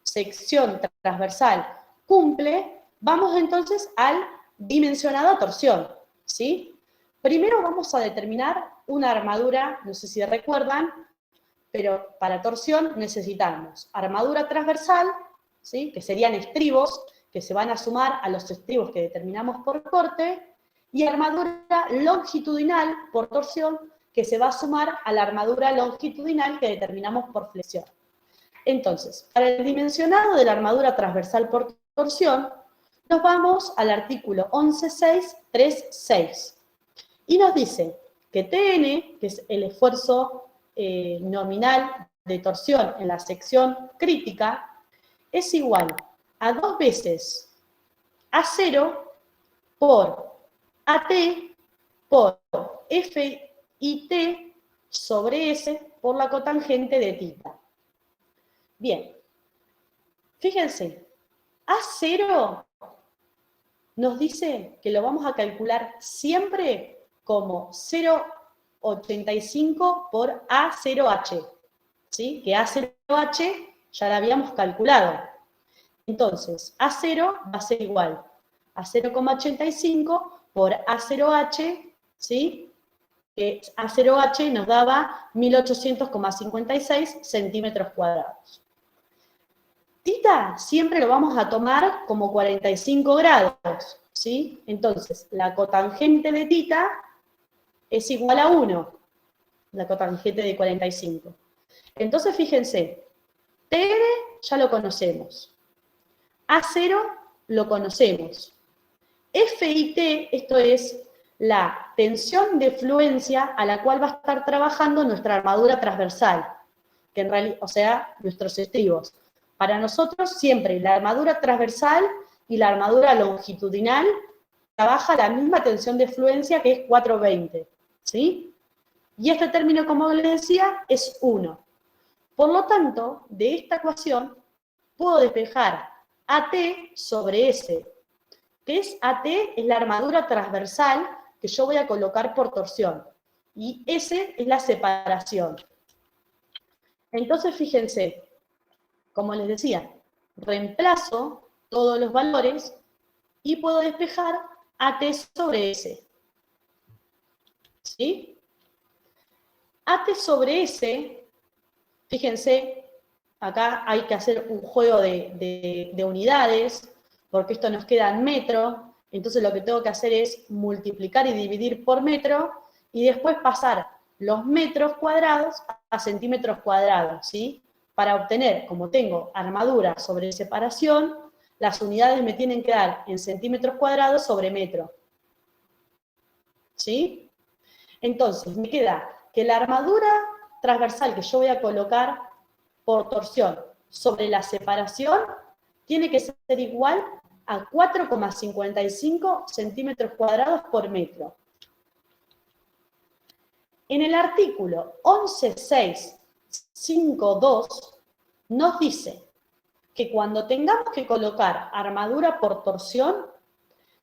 sección transversal cumple, vamos entonces al dimensionado a torsión, ¿sí? Primero vamos a determinar una armadura, no sé si recuerdan, pero para torsión necesitamos armadura transversal, ¿sí? Que serían estribos que se van a sumar a los estribos que determinamos por corte, y armadura longitudinal por torsión que se va a sumar a la armadura longitudinal que determinamos por flexión. Entonces, para el dimensionado de la armadura transversal por torsión, nos vamos al artículo 11.636 y nos dice que Tn, que es el esfuerzo nominal de torsión en la sección crítica, es igual a 2 veces A0 por AT por FIT sobre S por la cotangente de θ. Bien, fíjense, A0 nos dice que lo vamos a calcular siempre como 0,85 por A0H, ¿sí? Que A0H ya la habíamos calculado. Entonces, A0 va a ser igual a 0,85 por A0H, ¿sí? Que A0H nos daba 1800,56 centímetros cuadrados. Θ siempre lo vamos a tomar como 45 grados, ¿sí? Entonces, la cotangente de θ es igual a 1, la cotangente de 45. Entonces, fíjense, Tn ya lo conocemos, A0 lo conocemos, FIT, esto es la tensión de fluencia a la cual va a estar trabajando nuestra armadura transversal, que en realidad, o sea, nuestros estribos. Para nosotros siempre la armadura transversal y la armadura longitudinal trabaja la misma tensión de fluencia que es 420, ¿sí? Y este término, como les decía, es 1. Por lo tanto, de esta ecuación puedo despejar AT sobre S, que es AT, es la armadura transversal que yo voy a colocar por torsión, y S es la separación. Entonces, fíjense, como les decía, reemplazo todos los valores y puedo despejar AT sobre S. ¿Sí? AT sobre S, fíjense, acá hay que hacer un juego de unidades, porque esto nos queda en metro, entonces lo que tengo que hacer es multiplicar y dividir por metro, y después pasar los metros cuadrados a centímetros cuadrados, ¿sí? Para obtener, como tengo armadura sobre separación, las unidades me tienen que dar en centímetros cuadrados sobre metro. ¿Sí? Entonces, me queda que la armadura transversal que yo voy a colocar por torsión sobre la separación tiene que ser igual a 4,55 centímetros cuadrados por metro. En el artículo 11.652 nos dice que cuando tengamos que colocar armadura por torsión,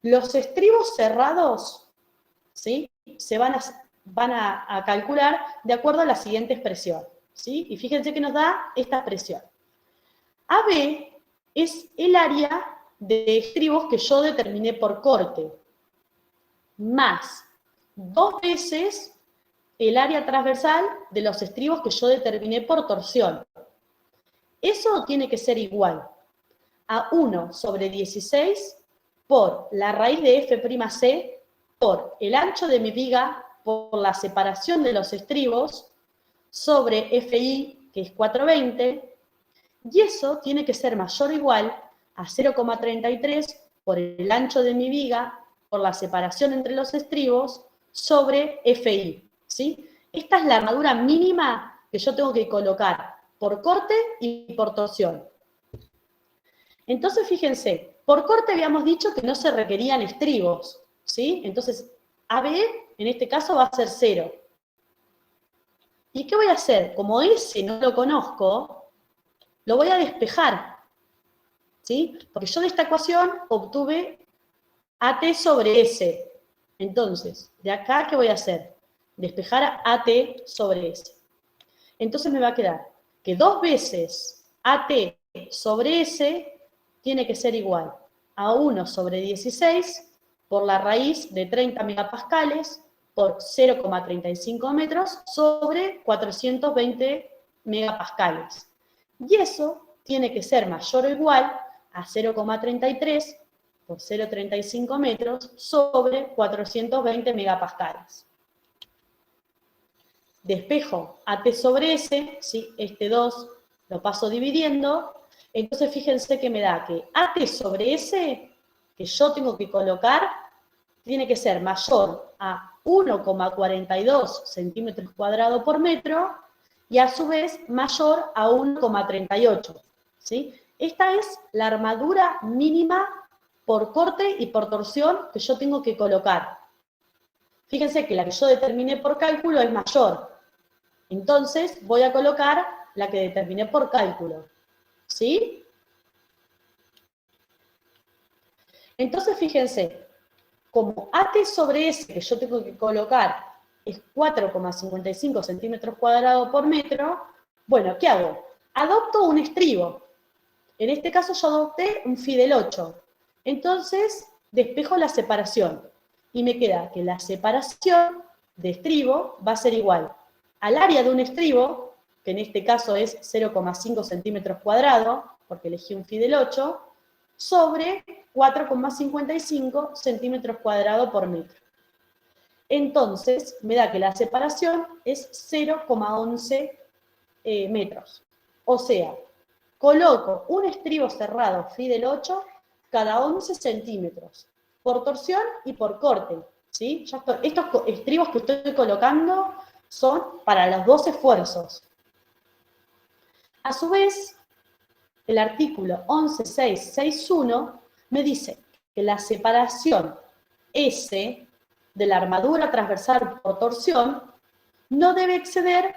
los estribos cerrados, ¿sí? Se van a calcular de acuerdo a la siguiente expresión, ¿sí? Y fíjense que nos da esta expresión. AB es el área de estribos que yo determiné por corte, más 2 veces el área transversal de los estribos que yo determiné por torsión. Eso tiene que ser igual a 1 sobre 16 por la raíz de F'C por el ancho de mi viga por la separación de los estribos sobre FI, que es 420, y eso tiene que ser mayor o igual a 0,33 por el ancho de mi viga, por la separación entre los estribos, sobre FI, ¿sí? Esta es la armadura mínima que yo tengo que colocar por corte y por torsión. Entonces, fíjense, por corte habíamos dicho que no se requerían estribos, ¿sí? Entonces, AB, en este caso, va a ser 0. ¿Y qué voy a hacer? Como ese no lo conozco, lo voy a despejar, ¿sí? Porque yo de esta ecuación obtuve AT sobre S. Entonces, de acá, ¿qué voy a hacer? Despejar AT sobre S. Entonces me va a quedar que 2 veces AT sobre S tiene que ser igual a 1 sobre 16 por la raíz de 30 megapascales por 0,35 metros sobre 420 megapascales. Y eso tiene que ser mayor o igual a 0,33 por 0,35 metros sobre 420 megapascales. Despejo AT sobre S, ¿sí? Este 2 lo paso dividiendo, entonces fíjense que me da que AT sobre S, que yo tengo que colocar, tiene que ser mayor a 1,42 centímetros cuadrados por metro, y a su vez mayor a 1,38, ¿sí? Esta es la armadura mínima por corte y por torsión que yo tengo que colocar. Fíjense que la que yo determiné por cálculo es mayor. Entonces voy a colocar la que determiné por cálculo, ¿sí? Entonces fíjense, como AT sobre S que yo tengo que colocar es 4,55 centímetros cuadrados por metro, bueno, ¿qué hago? Adopto un estribo. En este caso yo adopté un phi del 8. Entonces despejo la separación y me queda que la separación de estribo va a ser igual al área de un estribo, que en este caso es 0,5 centímetros cuadrados, porque elegí un phi del 8, sobre 4,55 centímetros cuadrados por metro. Entonces, me da que la separación es 0,11 metros. O sea, coloco un estribo cerrado phi del 8 cada 11 centímetros, por torsión y por corte, ¿sí? Estos estribos que estoy colocando son para los 2 esfuerzos. A su vez, el artículo 11.661 me dice que la separación S de la armadura transversal por torsión no debe exceder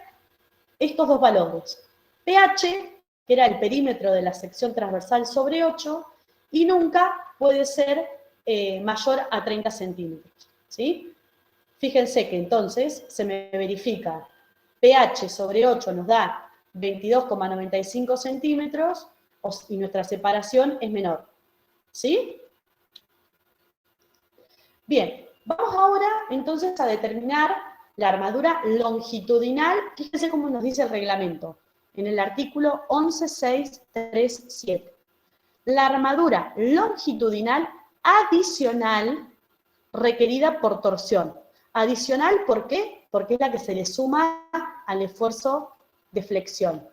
estos dos valores. pH, que era el perímetro de la sección transversal sobre 8, y nunca puede ser mayor a 30 centímetros, ¿sí? Fíjense que entonces se me verifica pH sobre 8 nos da 22,95 centímetros y nuestra separación es menor, ¿sí? Bien, vamos ahora entonces a determinar la armadura longitudinal. Fíjense cómo nos dice el reglamento, en el artículo 11.637. La armadura longitudinal adicional requerida por torsión. Adicional, ¿por qué? Porque es la que se le suma al esfuerzo de flexión.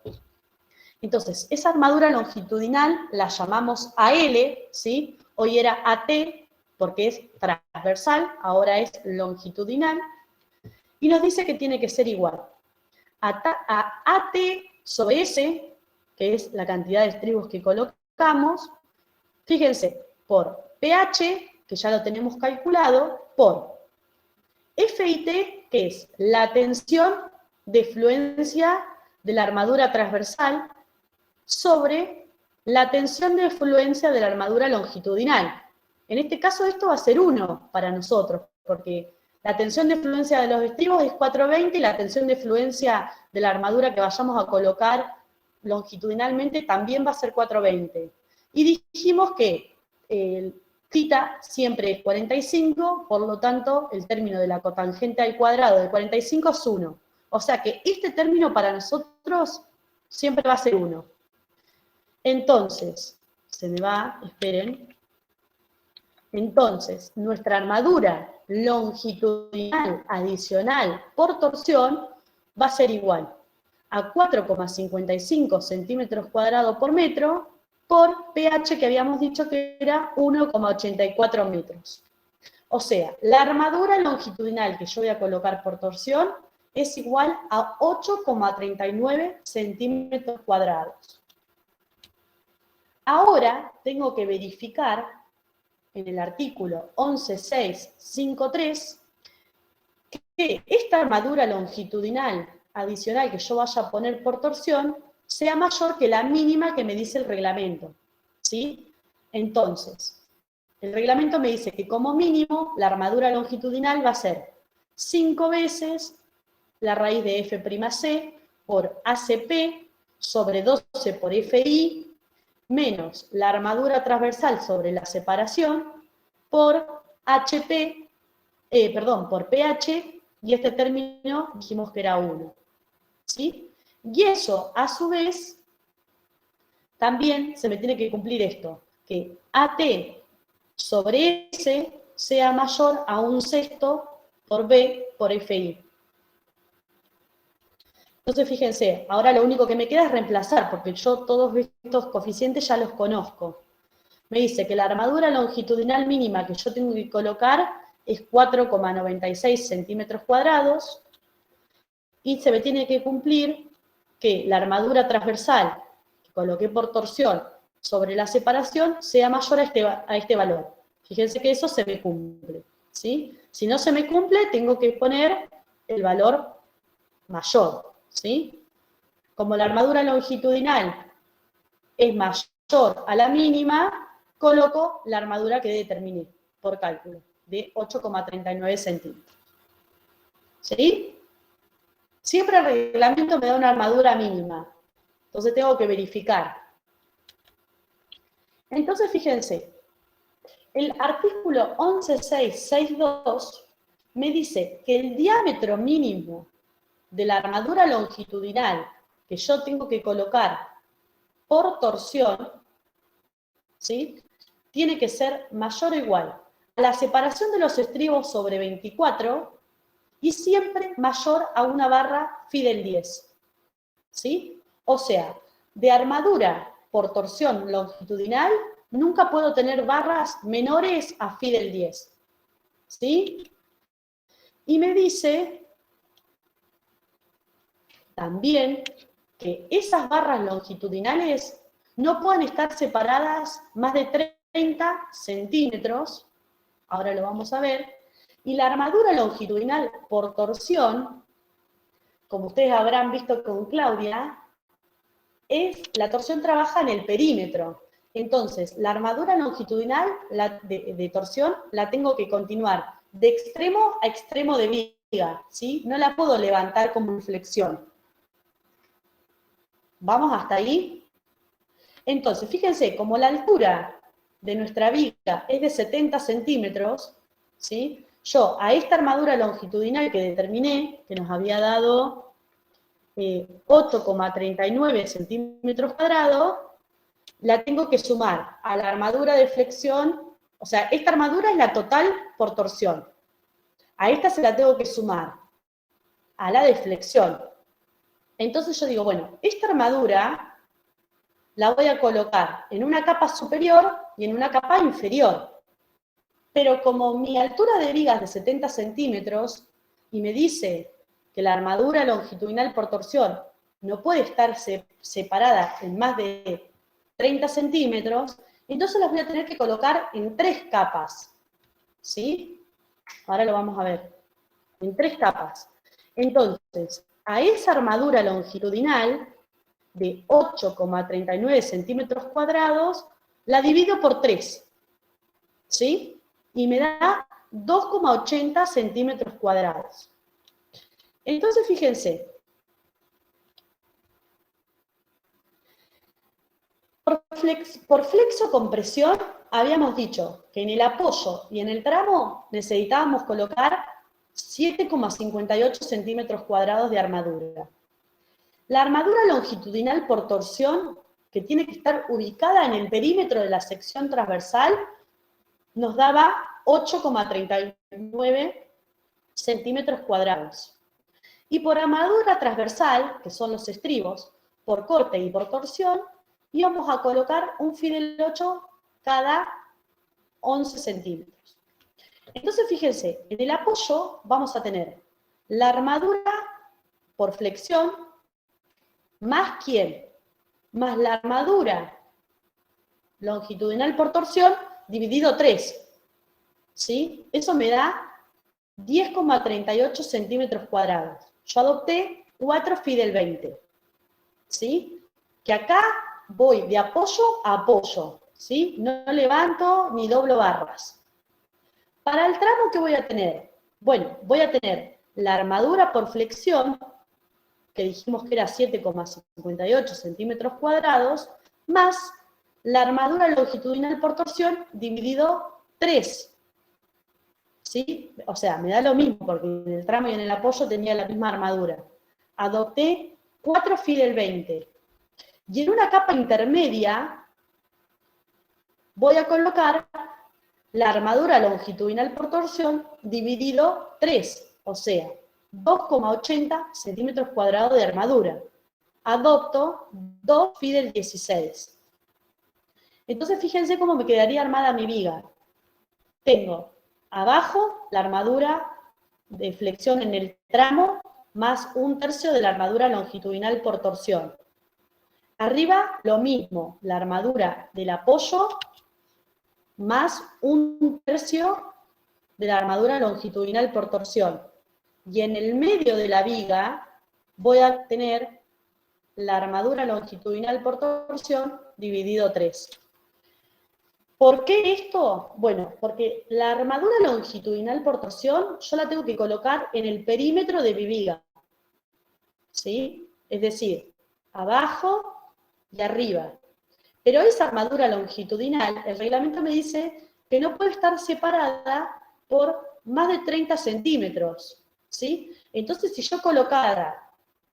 Entonces, esa armadura longitudinal la llamamos AL, ¿sí? Hoy era AT, porque es transversal, ahora es longitudinal, y nos dice que tiene que ser igual a AT sobre S, que es la cantidad de estribos que colocamos, fíjense, por pH, que ya lo tenemos calculado, por FIT, que es la tensión de fluencia de la armadura transversal sobre la tensión de fluencia de la armadura longitudinal. En este caso esto va a ser 1 para nosotros, porque la tensión de fluencia de los estribos es 420 y la tensión de fluencia de la armadura que vayamos a colocar longitudinalmente también va a ser 420. Y dijimos que θ siempre es 45, por lo tanto, el término de la cotangente al cuadrado de 45 es 1. O sea que este término para nosotros siempre va a ser 1. Entonces, se me va, esperen. Entonces, nuestra armadura longitudinal adicional por torsión va a ser igual a 4,55 centímetros cuadrados por metro por pH que habíamos dicho que era 1,84 metros. O sea, la armadura longitudinal que yo voy a colocar por torsión es igual a 8,39 centímetros cuadrados. Ahora tengo que verificar en el artículo 11.653 que esta armadura longitudinal adicional que yo vaya a poner por torsión sea mayor que la mínima que me dice el reglamento, ¿sí? Entonces, el reglamento me dice que como mínimo la armadura longitudinal va a ser 5 veces la raíz de F'C por ACP sobre 12 por FI menos la armadura transversal sobre la separación por HP, por pH, y este término dijimos que era 1. ¿Sí? Y eso, a su vez, también se me tiene que cumplir esto, que AT sobre S sea mayor a 1/6 por B por FI. Entonces, fíjense, ahora lo único que me queda es reemplazar, porque yo todos estos coeficientes ya los conozco. Me dice que la armadura longitudinal mínima que yo tengo que colocar es 4,96 centímetros cuadrados, y se me tiene que cumplir que la armadura transversal que coloqué por torsión sobre la separación sea mayor a este valor. Fíjense que eso se me cumple, ¿sí? Si no se me cumple, tengo que poner el valor mayor, ¿sí? Como la armadura longitudinal es mayor a la mínima, coloco la armadura que determiné por cálculo, de 8,39 centímetros. ¿Sí? Siempre el reglamento me da una armadura mínima, entonces tengo que verificar. Entonces, fíjense, el artículo 11.662 me dice que el diámetro mínimo de la armadura longitudinal que yo tengo que colocar por torsión, ¿sí?, tiene que ser mayor o igual a la separación de los estribos sobre 24 y siempre mayor a una barra phi del 10. ¿Sí? O sea, de armadura por torsión longitudinal, nunca puedo tener barras menores a phi del 10. ¿Sí? Y me dice también que esas barras longitudinales no pueden estar separadas más de 30 centímetros, ahora lo vamos a ver, y la armadura longitudinal por torsión, como ustedes habrán visto con Claudia, la torsión trabaja en el perímetro. Entonces, la armadura longitudinal de torsión la tengo que continuar de extremo a extremo de viga, ¿sí? No la puedo levantar como en flexión. ¿Vamos hasta ahí? Entonces, fíjense, como la altura de nuestra viga es de 70 centímetros, ¿sí?, yo a esta armadura longitudinal que determiné, que nos había dado 8,39 centímetros cuadrados, la tengo que sumar a la armadura de flexión, o sea, esta armadura es la total por torsión. A esta se la tengo que sumar a la de flexión. Entonces yo digo, bueno, esta armadura la voy a colocar en una capa superior y en una capa inferior. Pero como mi altura de viga es de 70 centímetros y me dice que la armadura longitudinal por torsión no puede estar separada en más de 30 centímetros, entonces las voy a tener que colocar en 3 capas. ¿Sí? Ahora lo vamos a ver. En 3 capas. Entonces, a esa armadura longitudinal de 8,39 centímetros cuadrados, la divido por 3. ¿Sí? Y me da 2,80 centímetros cuadrados. Entonces, fíjense, por flexo-compresión habíamos dicho que en el apoyo y en el tramo necesitábamos colocar 7,58 centímetros cuadrados de armadura. La armadura longitudinal por torsión, que tiene que estar ubicada en el perímetro de la sección transversal, nos daba 8,39 centímetros cuadrados. Y por armadura transversal, que son los estribos, por corte y por torsión, y vamos a colocar un fidel 8 cada 11 centímetros. Entonces, fíjense, en el apoyo vamos a tener la armadura por flexión, más ¿quién? Más la armadura longitudinal por torsión, dividido 3. ¿Sí? Eso me da 10,38 centímetros cuadrados. Yo adopté 4 Fidel 20. ¿Sí? Que acá voy de apoyo a apoyo. ¿Sí? No levanto ni doblo barras. Para el tramo, ¿qué voy a tener? Bueno, voy a tener la armadura por flexión, que dijimos que era 7,58 centímetros cuadrados, más la armadura longitudinal por torsión dividido 3. ¿Sí? O sea, me da lo mismo, porque en el tramo y en el apoyo tenía la misma armadura. Adopté 4 Fidel 20. Y en una capa intermedia voy a colocar la armadura longitudinal por torsión dividido 3, o sea, 2,80 centímetros cuadrados de armadura. Adopto 2 Fidel 16. Entonces, fíjense cómo me quedaría armada mi viga. Tengo abajo la armadura de flexión en el tramo, más 1/3 de la armadura longitudinal por torsión. Arriba, lo mismo, la armadura del apoyo, más 1/3 de la armadura longitudinal por torsión. Y en el medio de la viga voy a tener la armadura longitudinal por torsión dividido 3. ¿Por qué esto? Bueno, porque la armadura longitudinal por torsión yo la tengo que colocar en el perímetro de mi viga. ¿Sí? Es decir, abajo y arriba. Pero esa armadura longitudinal, el reglamento me dice que no puede estar separada por más de 30 centímetros. ¿Sí? Entonces, si yo colocara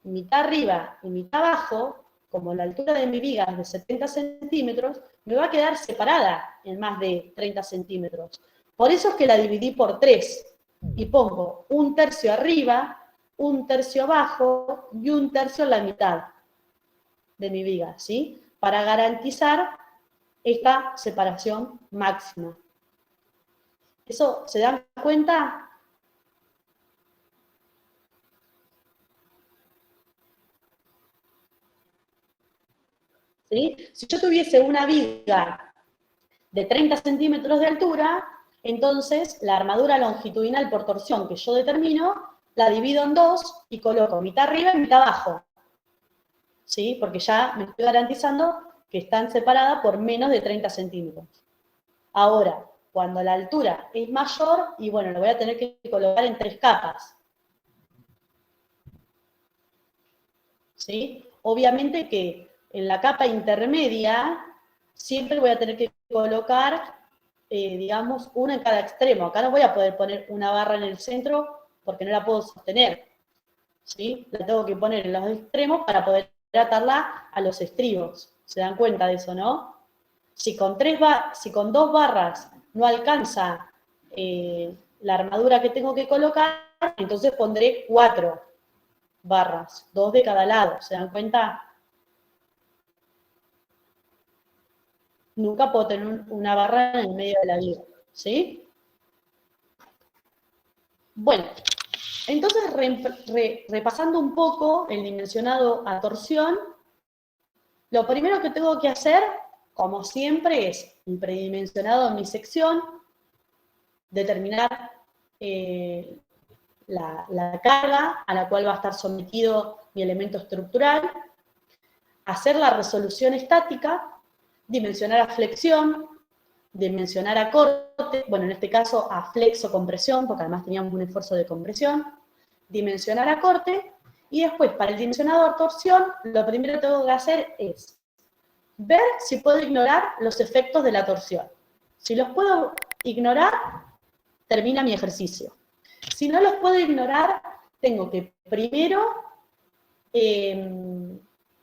mitad arriba y mitad abajo, como la altura de mi viga es de 70 centímetros, me va a quedar separada en más de 30 centímetros. Por eso es que la dividí por 3 y pongo 1/3 arriba, 1/3 abajo y 1/3 en la mitad de mi viga, ¿sí? Para garantizar esta separación máxima. ¿Eso se dan cuenta? ¿Sí? Si yo tuviese una viga de 30 centímetros de altura, entonces la armadura longitudinal por torsión que yo determino, la divido en 2 y coloco mitad arriba y mitad abajo. ¿Sí? Porque ya me estoy garantizando que están separadas por menos de 30 centímetros. Ahora, cuando la altura es mayor, y bueno, lo voy a tener que colocar en 3 capas. ¿Sí? Obviamente que en la capa intermedia siempre voy a tener que colocar, digamos, una en cada extremo. Acá no voy a poder poner una barra en el centro porque no la puedo sostener. ¿Sí? La tengo que poner en los extremos para poder atarla a los estribos. ¿Se dan cuenta de eso, no? Si con 2 barras no alcanza la armadura que tengo que colocar, entonces pondré 4 barras, 2 de cada lado. ¿Se dan cuenta? Nunca puedo tener una barra en el medio de la viga, ¿sí? Bueno, entonces repasando un poco el dimensionado a torsión, lo primero que tengo que hacer, como siempre, es el predimensionado en mi sección, determinar la carga a la cual va a estar sometido mi elemento estructural, hacer la resolución estática, dimensionar a flexión, dimensionar a corte, bueno, en este caso a flexo-compresión, porque además teníamos un esfuerzo de compresión, dimensionar a corte, y después, para el dimensionado a torsión, lo primero que tengo que hacer es ver si puedo ignorar los efectos de la torsión. Si los puedo ignorar, termina mi ejercicio. Si no los puedo ignorar, tengo que primero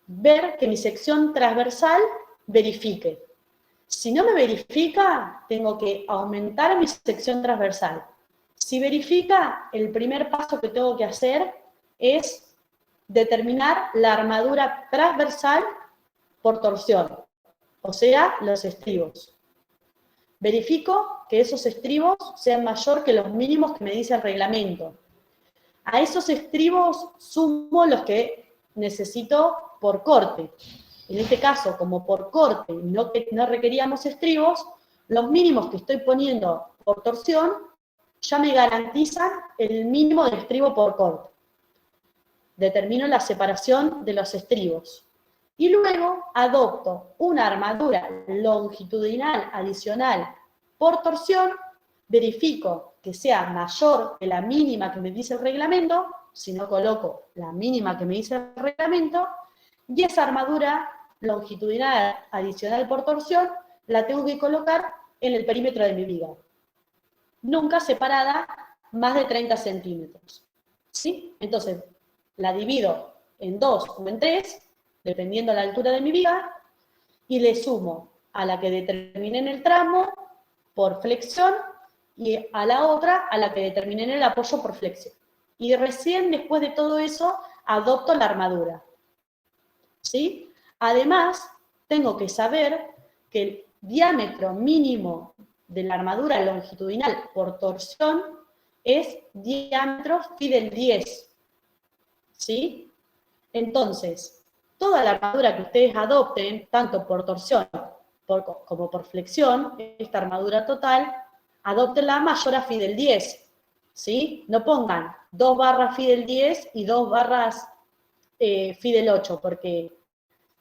ver que mi sección transversal verifique. Si no me verifica, tengo que aumentar mi sección transversal. Si verifica, el primer paso que tengo que hacer es determinar la armadura transversal por torsión. o sea, los estribos. Verifico que esos estribos sean mayor que los mínimos que me dice el reglamento. A esos estribos sumo los que necesito por corte. En este caso, como por corte no requeríamos estribos, los mínimos que estoy poniendo por torsión ya me garantizan el mínimo de estribo por corte. Determino la separación de los estribos. Y luego adopto una armadura longitudinal adicional por torsión, verifico que sea mayor que la mínima que me dice el reglamento, si no coloco la mínima que me dice el reglamento, y esa armadura longitudinal adicional por torsión la tengo que colocar en el perímetro de mi viga. Nunca separada más de 30 centímetros. ¿Sí? Entonces, la divido en 2 o en 3, dependiendo de la altura de mi viga, y le sumo a la que determiné en el tramo por flexión y a la otra a la que determiné en el apoyo por flexión. Y recién después de todo eso adopto la armadura. ¿Sí? Además, tengo que saber que el diámetro mínimo de la armadura longitudinal por torsión es diámetro phi del 10. ¿Sí? Entonces, toda la armadura que ustedes adopten, tanto por torsión como por flexión, esta armadura total, adóptenla mayor a phi del 10. ¿Sí? No pongan 2 barras phi del 10 y 2 barras phi del 8, porque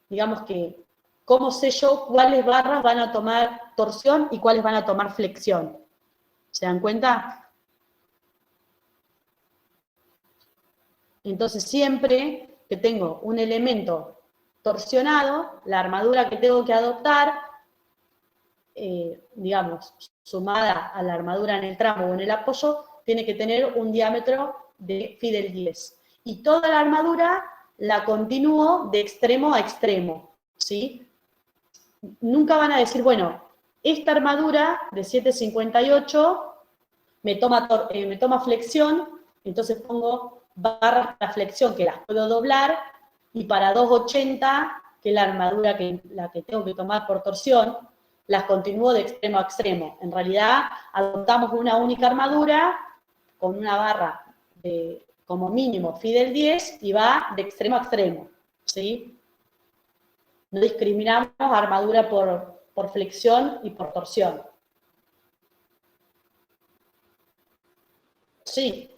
digamos que, ¿cómo sé yo cuáles barras van a tomar torsión y cuáles van a tomar flexión? ¿Se dan cuenta? Entonces, siempre que tengo un elemento torsionado, la armadura que tengo que adoptar, digamos, sumada a la armadura en el tramo o en el apoyo, tiene que tener un diámetro de phi del 10. Y toda la armadura la continúo de extremo a extremo, ¿sí? Nunca van a decir, bueno, esta armadura de 7,58 me toma flexión, entonces pongo barras para flexión que las puedo doblar, y para 2,80, que es la armadura la que tengo que tomar por torsión, las continúo de extremo a extremo. En realidad, adoptamos una única armadura con una barra de, como mínimo, phi del 10 y va de extremo a extremo, ¿sí? No discriminamos armadura por flexión y por torsión. Sí,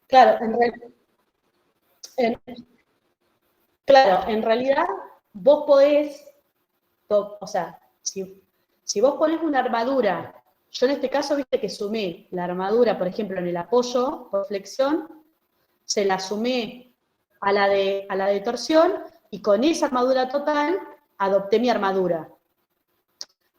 claro, en- claro, en realidad vos podés, o sea, si vos ponés una armadura, yo en este caso, viste que sumé la armadura, por ejemplo, en el apoyo por flexión, se la sumé a la de torsión, y con esa armadura total adopté mi armadura.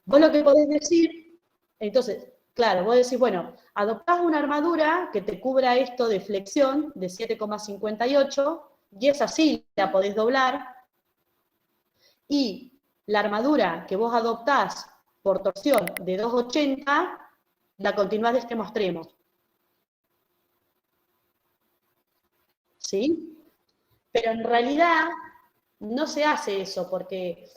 Vos lo que podés decir, entonces, claro, vos decís, bueno, adoptás una armadura que te cubra esto de flexión de 7,58, y esa sí la podés doblar, y la armadura que vos adoptás por torsión de 2,80, la continuás de extremo a extremo. ¿Sí? Pero en realidad no se hace eso, porque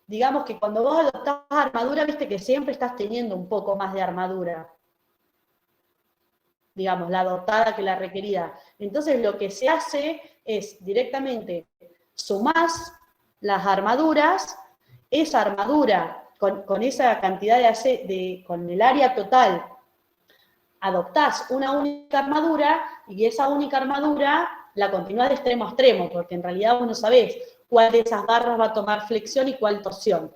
digamos que cuando vos adoptás armadura, viste que siempre estás teniendo un poco más de armadura, digamos, la adoptada que la requerida. Entonces lo que se hace es directamente sumás las armaduras, esa armadura con esa cantidad con el área total, adoptás una única armadura, y esa única armadura la continuás de extremo a extremo, porque en realidad vos no sabés cuál de esas barras va a tomar flexión y cuál torsión.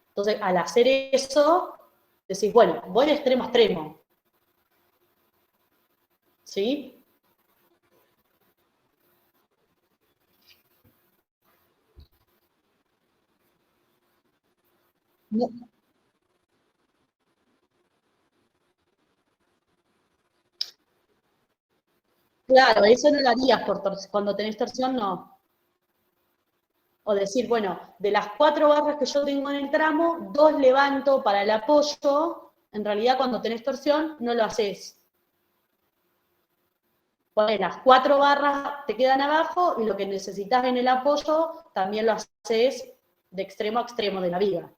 Entonces, al hacer eso, decís, bueno, voy de extremo a extremo. ¿Sí? No, Claro, eso no lo harías cuando tenés torsión, no. O decir, bueno, de las 4 barras que yo tengo en el tramo, 2 levanto para el apoyo. En realidad, cuando tenés torsión, no lo haces. Pues las 4 barras te quedan abajo y lo que necesitas en el apoyo también lo haces de extremo a extremo de la viga.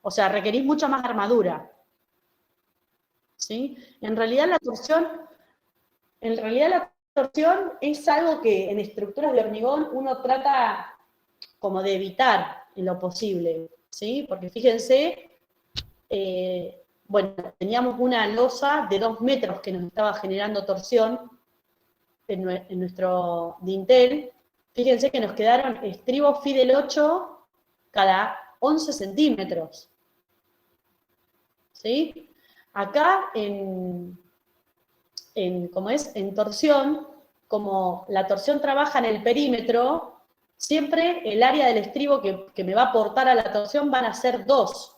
O sea, requerís mucha más armadura. ¿Sí? En realidad la torsión es algo que en estructuras de hormigón uno trata como de evitar en lo posible, ¿sí? Porque fíjense, bueno, teníamos una losa de 2 metros que nos estaba generando torsión en nuestro dintel. Fíjense que nos quedaron estribos Fidel 8 cada 11 centímetros, ¿sí? Acá en torsión, como la torsión trabaja en el perímetro, siempre el área del estribo que me va a aportar a la torsión van a ser 2.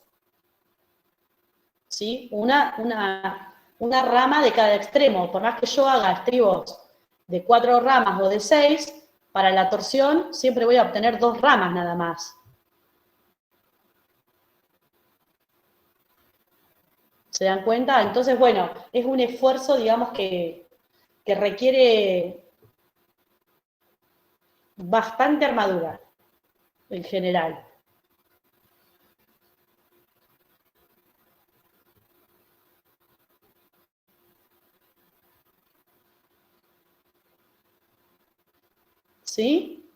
¿Sí? Una rama de cada extremo. Por más que yo haga estribos de 4 ramas o de 6, para la torsión siempre voy a obtener 2 ramas nada más. ¿Se dan cuenta? Entonces, bueno, es un esfuerzo, digamos, que requiere bastante armadura, en general. ¿Sí?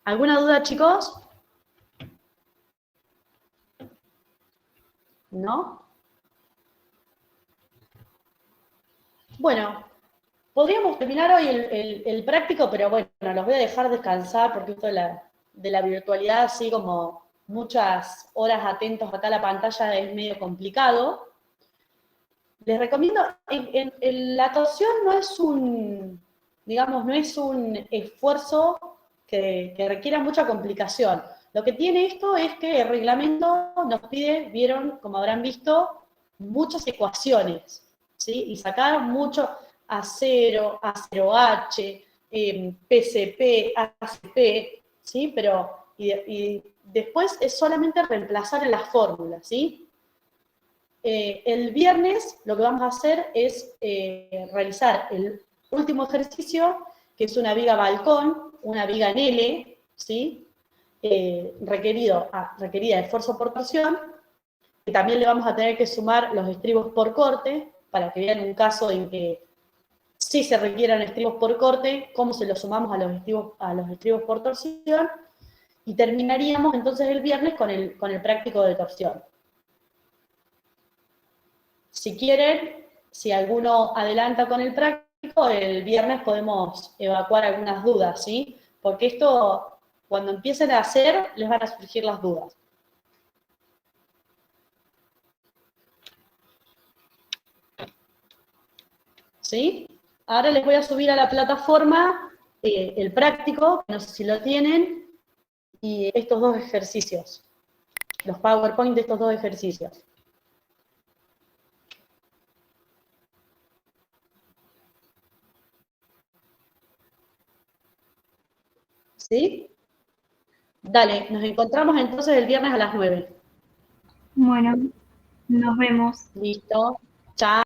¿Alguna duda, chicos? ¿No? Bueno, podríamos terminar hoy el práctico, pero bueno, los voy a dejar descansar porque esto de la virtualidad, así como muchas horas atentos acá a la pantalla, es medio complicado. Les recomiendo, la torsión no es digamos, no es un esfuerzo que requiera mucha complicación. Lo que tiene esto es que el reglamento nos pide, vieron, como habrán visto, muchas ecuaciones, ¿sí? Y sacar mucho A0, A0H, PCP, ACP, ¿sí? Pero, y después es solamente reemplazar en las fórmulas, ¿sí? El viernes lo que vamos a hacer es realizar el último ejercicio, que es una viga balcón, una viga en L, ¿sí? Requerida de esfuerzo por torsión, que también le vamos a tener que sumar los estribos por corte, para que vean un caso en que sí se requieran estribos por corte, cómo se los sumamos a los estribos por torsión, y terminaríamos entonces el viernes con el práctico de torsión. Si quieren, si alguno adelanta con el práctico, el viernes podemos evacuar algunas dudas, ¿sí? Porque esto, cuando empiecen a hacer, les van a surgir las dudas. ¿Sí? Ahora les voy a subir a la plataforma el práctico, no sé si lo tienen, y estos 2 ejercicios, los PowerPoint de estos 2 ejercicios. ¿Sí? Dale, nos encontramos entonces el viernes a las 9. Bueno, nos vemos. Listo. Chao.